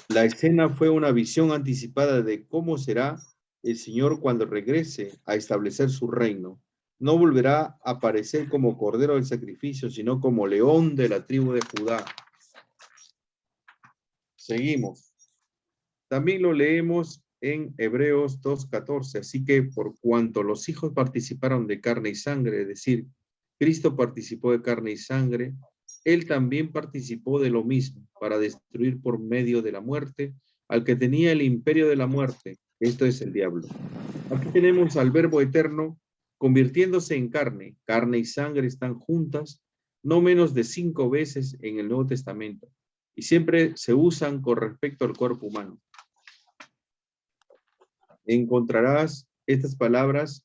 Speaker 2: La escena fue una visión anticipada de cómo será el Señor cuando regrese a establecer su reino. No volverá a aparecer como cordero del sacrificio, sino como león de la tribu de Judá. Seguimos. También lo leemos en Hebreos 2:14. Así que por cuanto los hijos participaron de carne y sangre, es decir, Cristo participó de carne y sangre, él también participó de lo mismo para destruir por medio de la muerte al que tenía el imperio de la muerte. Esto es el diablo. Aquí tenemos al Verbo eterno convirtiéndose en carne. Carne y sangre están juntas no menos de 5 veces en el Nuevo Testamento y siempre se usan con respecto al cuerpo humano. Encontrarás estas palabras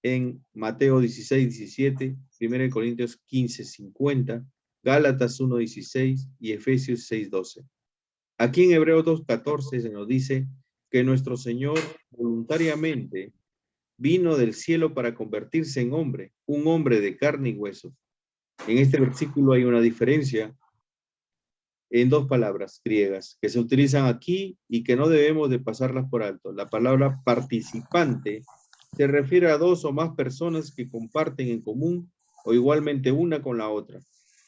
Speaker 2: en Mateo 16:17, 1 Corintios 15:50, Gálatas 1:16 y Efesios 6:12. Aquí en Hebreos 2:14 se nos dice que nuestro Señor voluntariamente vino del cielo para convertirse en hombre, un hombre de carne y hueso. En este versículo hay una diferencia en dos palabras griegas que se utilizan aquí y que no debemos de pasarlas por alto. La palabra participante se refiere a dos o más personas que comparten en común o igualmente una con la otra.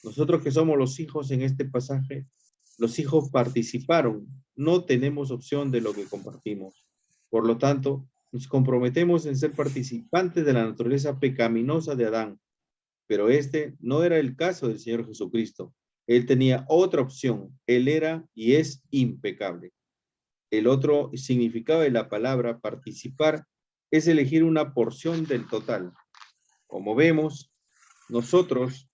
Speaker 2: Nosotros que somos los hijos en este pasaje, los hijos participaron, no tenemos opción de lo que compartimos. Por lo tanto, nos comprometemos en ser participantes de la naturaleza pecaminosa de Adán, pero este no era el caso del Señor Jesucristo. Él tenía otra opción. Él era y es impecable. El otro significado de la palabra participar es elegir una porción del total. Como vemos, nosotros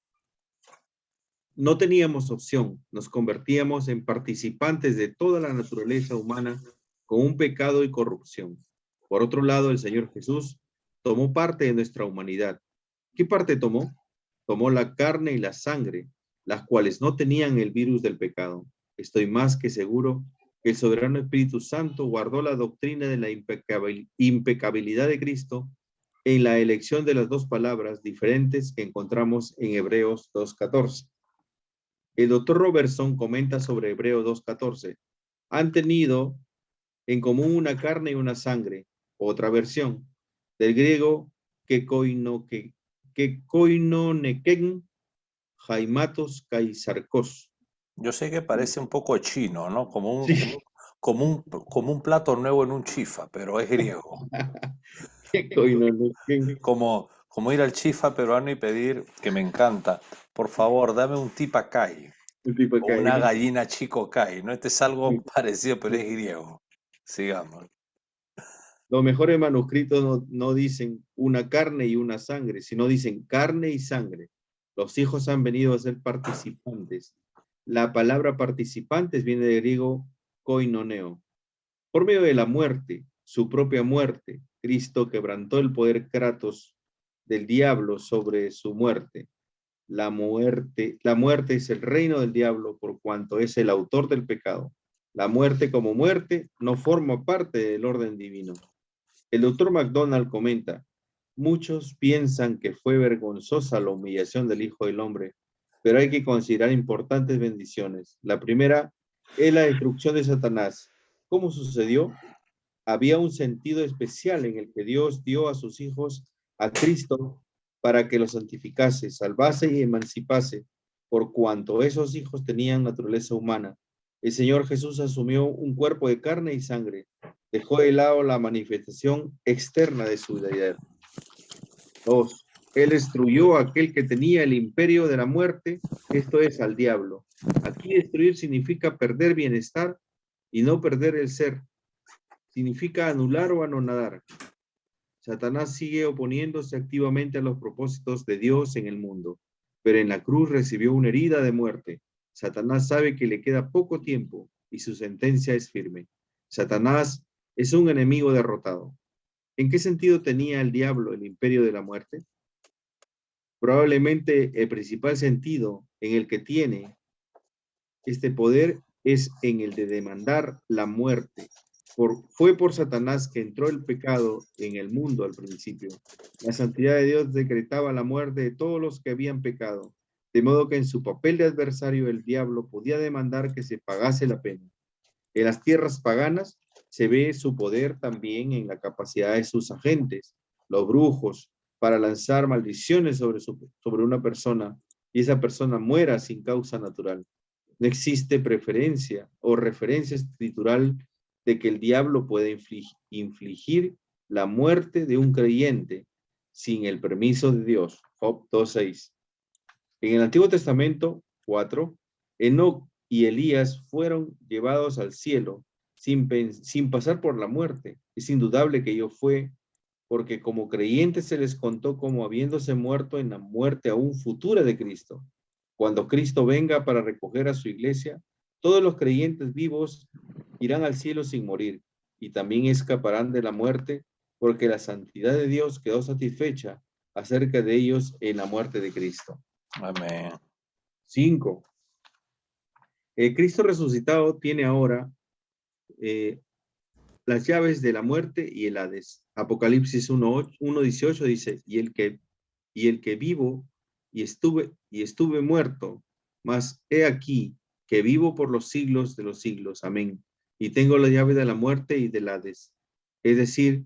Speaker 2: no teníamos opción. Nos convertíamos en participantes de toda la naturaleza humana con un pecado y corrupción. Por otro lado, el Señor Jesús tomó parte de nuestra humanidad. ¿Qué parte tomó? Tomó la carne y la sangre, las cuales no tenían el virus del pecado. Estoy más que seguro que el soberano Espíritu Santo guardó la doctrina de la impecabilidad de Cristo en la elección de las dos palabras diferentes que encontramos en Hebreos 2:14. El doctor Robertson comenta sobre Hebreos 2:14. Han tenido en común una carne y una sangre. Otra versión, del griego que koinoneken, jaimatos kaisarkos.
Speaker 1: Yo sé que parece un poco chino, ¿no?
Speaker 2: Sí.
Speaker 1: Como un plato nuevo en un chifa, pero es griego.
Speaker 2: Que koinoneken,
Speaker 1: Como ir al chifa peruano y pedir, que me encanta, por favor, dame un tipacay
Speaker 2: un tipo
Speaker 1: o una
Speaker 2: que
Speaker 1: gallina chico cay, ¿no? Este es algo parecido, pero es griego. Sigamos.
Speaker 2: los mejores manuscritos no dicen una carne y una sangre, sino dicen carne y sangre. Los hijos han venido a ser participantes. La palabra participantes viene del griego koinoneo. Por medio de la muerte, su propia muerte, Cristo quebrantó el poder kratos del diablo sobre su muerte. La muerte es el reino del diablo por cuanto es el autor del pecado. La muerte como muerte no forma parte del orden divino. El doctor McDonald comenta, muchos piensan que fue vergonzosa la humillación del Hijo del Hombre, pero hay que considerar importantes bendiciones. La primera es la destrucción de Satanás. ¿Cómo sucedió? Había un sentido especial en el que Dios dio a sus hijos a Cristo para que los santificase, salvase y emancipase, por cuanto esos hijos tenían naturaleza humana. El Señor Jesús asumió un cuerpo de carne y sangre, dejó de lado la manifestación externa de su deidad. 2. Él destruyó a aquel que tenía el imperio de la muerte, esto es, al diablo. Aquí destruir significa perder bienestar y no perder el ser. Significa anular o anonadar. Satanás sigue oponiéndose activamente a los propósitos de Dios en el mundo, pero en la cruz recibió una herida de muerte. Satanás sabe que le queda poco tiempo y su sentencia es firme. Satanás es un enemigo derrotado. ¿En qué sentido tenía el diablo el imperio de la muerte? Probablemente el principal sentido en el que tiene este poder es en el de demandar la muerte. Fue por Satanás que entró el pecado en el mundo al principio. La santidad de Dios decretaba la muerte de todos los que habían pecado, de modo que en su papel de adversario el diablo podía demandar que se pagase la pena. En las tierras paganas se ve su poder también en la capacidad de sus agentes, los brujos, para lanzar maldiciones sobre una persona y esa persona muera sin causa natural. No existe preferencia o referencia escritural de que el diablo puede infligir la muerte de un creyente sin el permiso de Dios. Job 2:6. En el Antiguo Testamento 4, Enoc y Elías fueron llevados al cielo sin pasar por la muerte. Es indudable que ello fue porque como creyentes se les contó como habiéndose muerto en la muerte aún futura de Cristo. Cuando Cristo venga para recoger a su iglesia, todos los creyentes vivos irán al cielo sin morir y también escaparán de la muerte porque la santidad de Dios quedó satisfecha acerca de ellos en la muerte de Cristo.
Speaker 1: Amén.
Speaker 2: 5. El Cristo resucitado tiene ahora las llaves de la muerte y el Hades. Apocalipsis 1:18 dice, y el que vivo y estuve muerto, mas he aquí que vivo por los siglos de los siglos. Amén. Y tengo la llave de la muerte y del Hades. Es decir,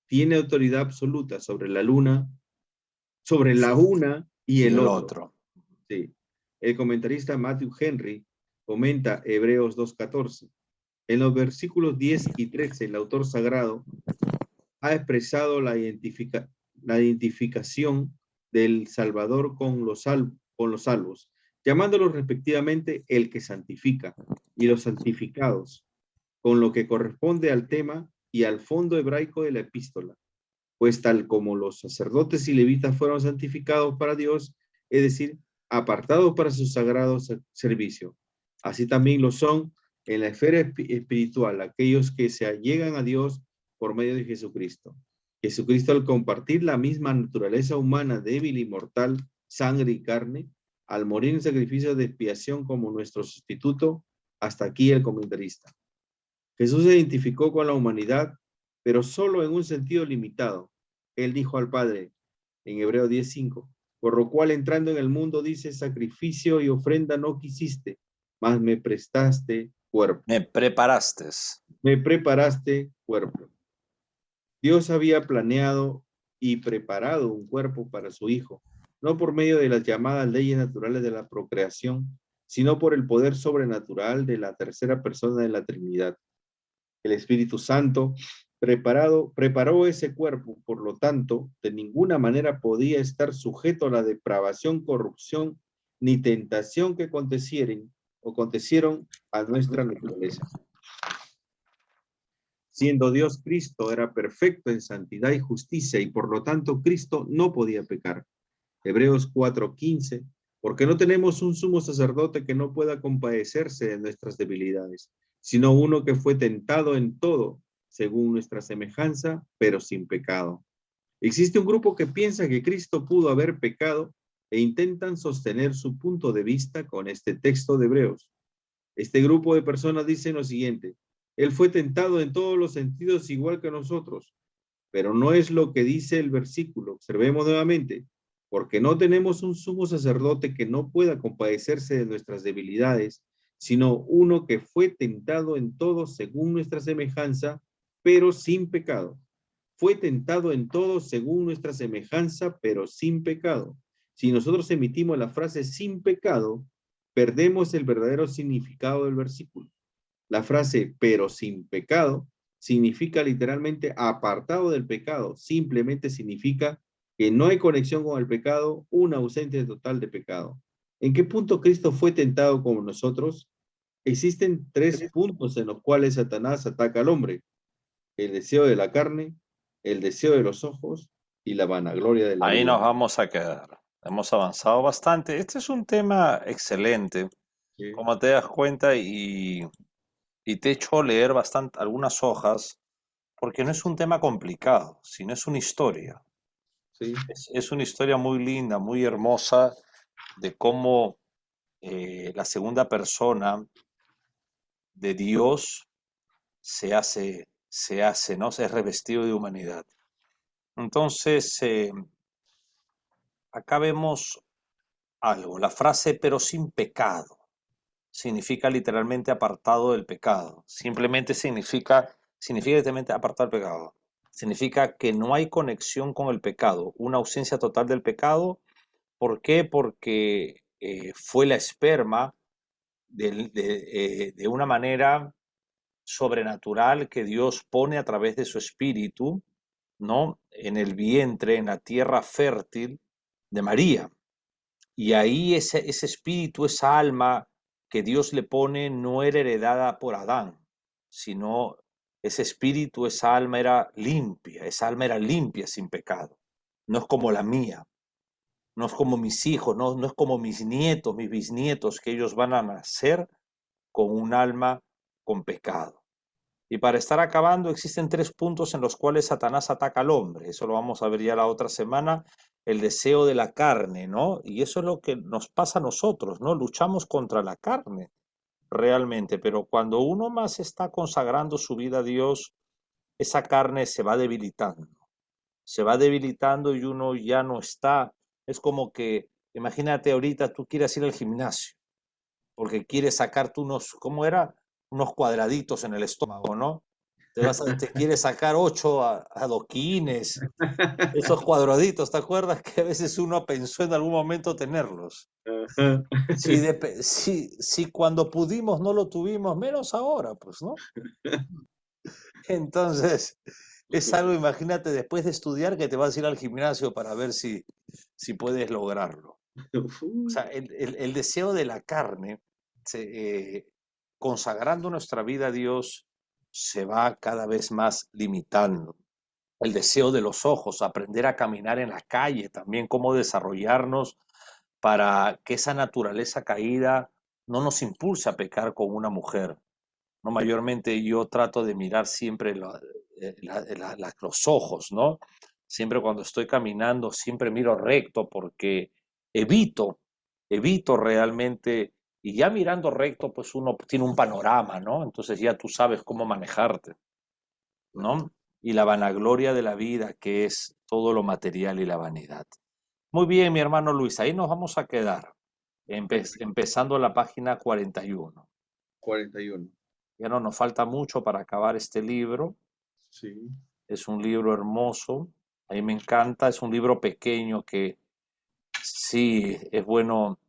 Speaker 2: tiene autoridad absoluta sobre la luna, sobre la una y
Speaker 1: Y
Speaker 2: el
Speaker 1: el
Speaker 2: otro.
Speaker 1: otro.
Speaker 2: Sí. El comentarista Matthew Henry comenta Hebreos 2:14. En los versículos 10 y 13, el autor sagrado ha expresado la identificación del Salvador con los salvos, llamándolos respectivamente el que santifica y los santificados, con lo que corresponde al tema y al fondo hebraico de la epístola. Pues tal como los sacerdotes y levitas fueron santificados para Dios, es decir, apartados para su sagrado servicio, así también lo son en la esfera espiritual aquellos que se allegan a Dios por medio de Jesucristo. Jesucristo, al compartir la misma naturaleza humana débil y mortal, sangre y carne, al morir en sacrificio de expiación como nuestro sustituto. Hasta aquí el comentarista. Jesús se identificó con la humanidad, pero solo en un sentido limitado. Él dijo al Padre, en Hebreo 10:5, por lo cual entrando en el mundo dice, sacrificio y ofrenda no quisiste, mas me prestaste cuerpo.
Speaker 1: Me preparaste.
Speaker 2: Me preparaste cuerpo. Dios había planeado y preparado un cuerpo para su Hijo, no por medio de las llamadas leyes naturales de la procreación, sino por el poder sobrenatural de la tercera persona de la Trinidad. El Espíritu Santo preparó ese cuerpo, por lo tanto, de ninguna manera podía estar sujeto a la depravación, corrupción, ni tentación que acontecieron a nuestra naturaleza. Siendo Dios, Cristo era perfecto en santidad y justicia, y por lo tanto Cristo no podía pecar. Hebreos 4:15, porque no tenemos un sumo sacerdote que no pueda compadecerse de nuestras debilidades, sino uno que fue tentado en todo, según nuestra semejanza, pero sin pecado. Existe un grupo que piensa que Cristo pudo haber pecado e intentan sostener su punto de vista con este texto de Hebreos. Este grupo de personas dice lo siguiente: Él fue tentado en todos los sentidos igual que nosotros, pero no es lo que dice el versículo. Observemos nuevamente, porque no tenemos un sumo sacerdote que no pueda compadecerse de nuestras debilidades, sino uno que fue tentado en todo según nuestra semejanza, pero sin pecado. Fue tentado en todo según nuestra semejanza, pero sin pecado. Si nosotros emitimos la frase sin pecado, perdemos el verdadero significado del versículo. La frase pero sin pecado significa literalmente apartado del pecado. Simplemente significa que no hay conexión con el pecado, una ausencia total de pecado. ¿En qué punto Cristo fue tentado como nosotros? Existen 3 puntos en los cuales Satanás ataca al hombre: el deseo de la carne, el deseo de los ojos y la vanagloria de la
Speaker 1: Ahí
Speaker 2: vida.
Speaker 1: nos vamos a quedar. Hemos avanzado bastante. Este es un tema excelente,
Speaker 2: Sí,
Speaker 1: como te das cuenta, y te he hecho leer bastante algunas hojas, porque no es un tema complicado, sino es una historia.
Speaker 2: sí,
Speaker 1: Es una historia muy linda, muy hermosa, de cómo la segunda persona de Dios ¿no? Se es revestido de humanidad. Entonces, acá vemos algo. La frase pero sin pecado significa literalmente apartado del pecado. Significa literalmente apartado del pecado. Significa que no hay conexión con el pecado, una ausencia total del pecado. ¿Por qué? Porque fue la esperma de una manera sobrenatural que Dios pone a través de su espíritu, ¿no? En el vientre, en la tierra fértil de María. Y ahí ese espíritu, esa alma que Dios le pone, no era heredada por Adán, sino ese espíritu, esa alma era limpia sin pecado. No es como la mía, no es como mis hijos, no es como mis nietos, mis bisnietos, que ellos van a nacer con un alma con pecado. Y para estar acabando, existen 3 puntos en los cuales Satanás ataca al hombre. Eso lo vamos a ver ya la otra semana. El deseo de la carne, ¿no? Y eso es lo que nos pasa a nosotros, ¿no? Luchamos contra la carne realmente, pero cuando uno más está consagrando su vida a Dios, esa carne se va debilitando y uno ya no está. Es como que, imagínate ahorita, tú quieres ir al gimnasio porque quieres sacarte unos, ¿cómo era? Unos cuadraditos en el estómago, ¿no? Te quieres sacar 8 adoquines, esos cuadraditos, ¿te acuerdas que a veces uno pensó en algún momento tenerlos?
Speaker 2: ajá.
Speaker 1: Si cuando pudimos no lo tuvimos, menos ahora, pues, ¿no? Entonces, es algo, imagínate, después de estudiar que te vas a ir al gimnasio para ver si puedes lograrlo. O sea, el deseo de la carne, consagrando nuestra vida a Dios, se va cada vez más limitando. El deseo de los ojos, aprender a caminar en la calle, también cómo desarrollarnos para que esa naturaleza caída no nos impulse a pecar con una mujer. No, mayormente yo trato de mirar siempre los ojos, ¿no? Siempre cuando estoy caminando, siempre miro recto porque evito evito realmente, y ya mirando recto, pues uno tiene un panorama, ¿no? Entonces ya tú sabes cómo manejarte, ¿no? Y la vanagloria de la vida, que es todo lo material y la vanidad. Muy bien, mi hermano Luis, ahí nos vamos a quedar, empezando la página 41.
Speaker 2: 41.
Speaker 1: Ya no nos falta mucho para acabar este libro.
Speaker 2: Sí.
Speaker 1: Es un libro hermoso, a mí me encanta, es un libro pequeño que sí es bueno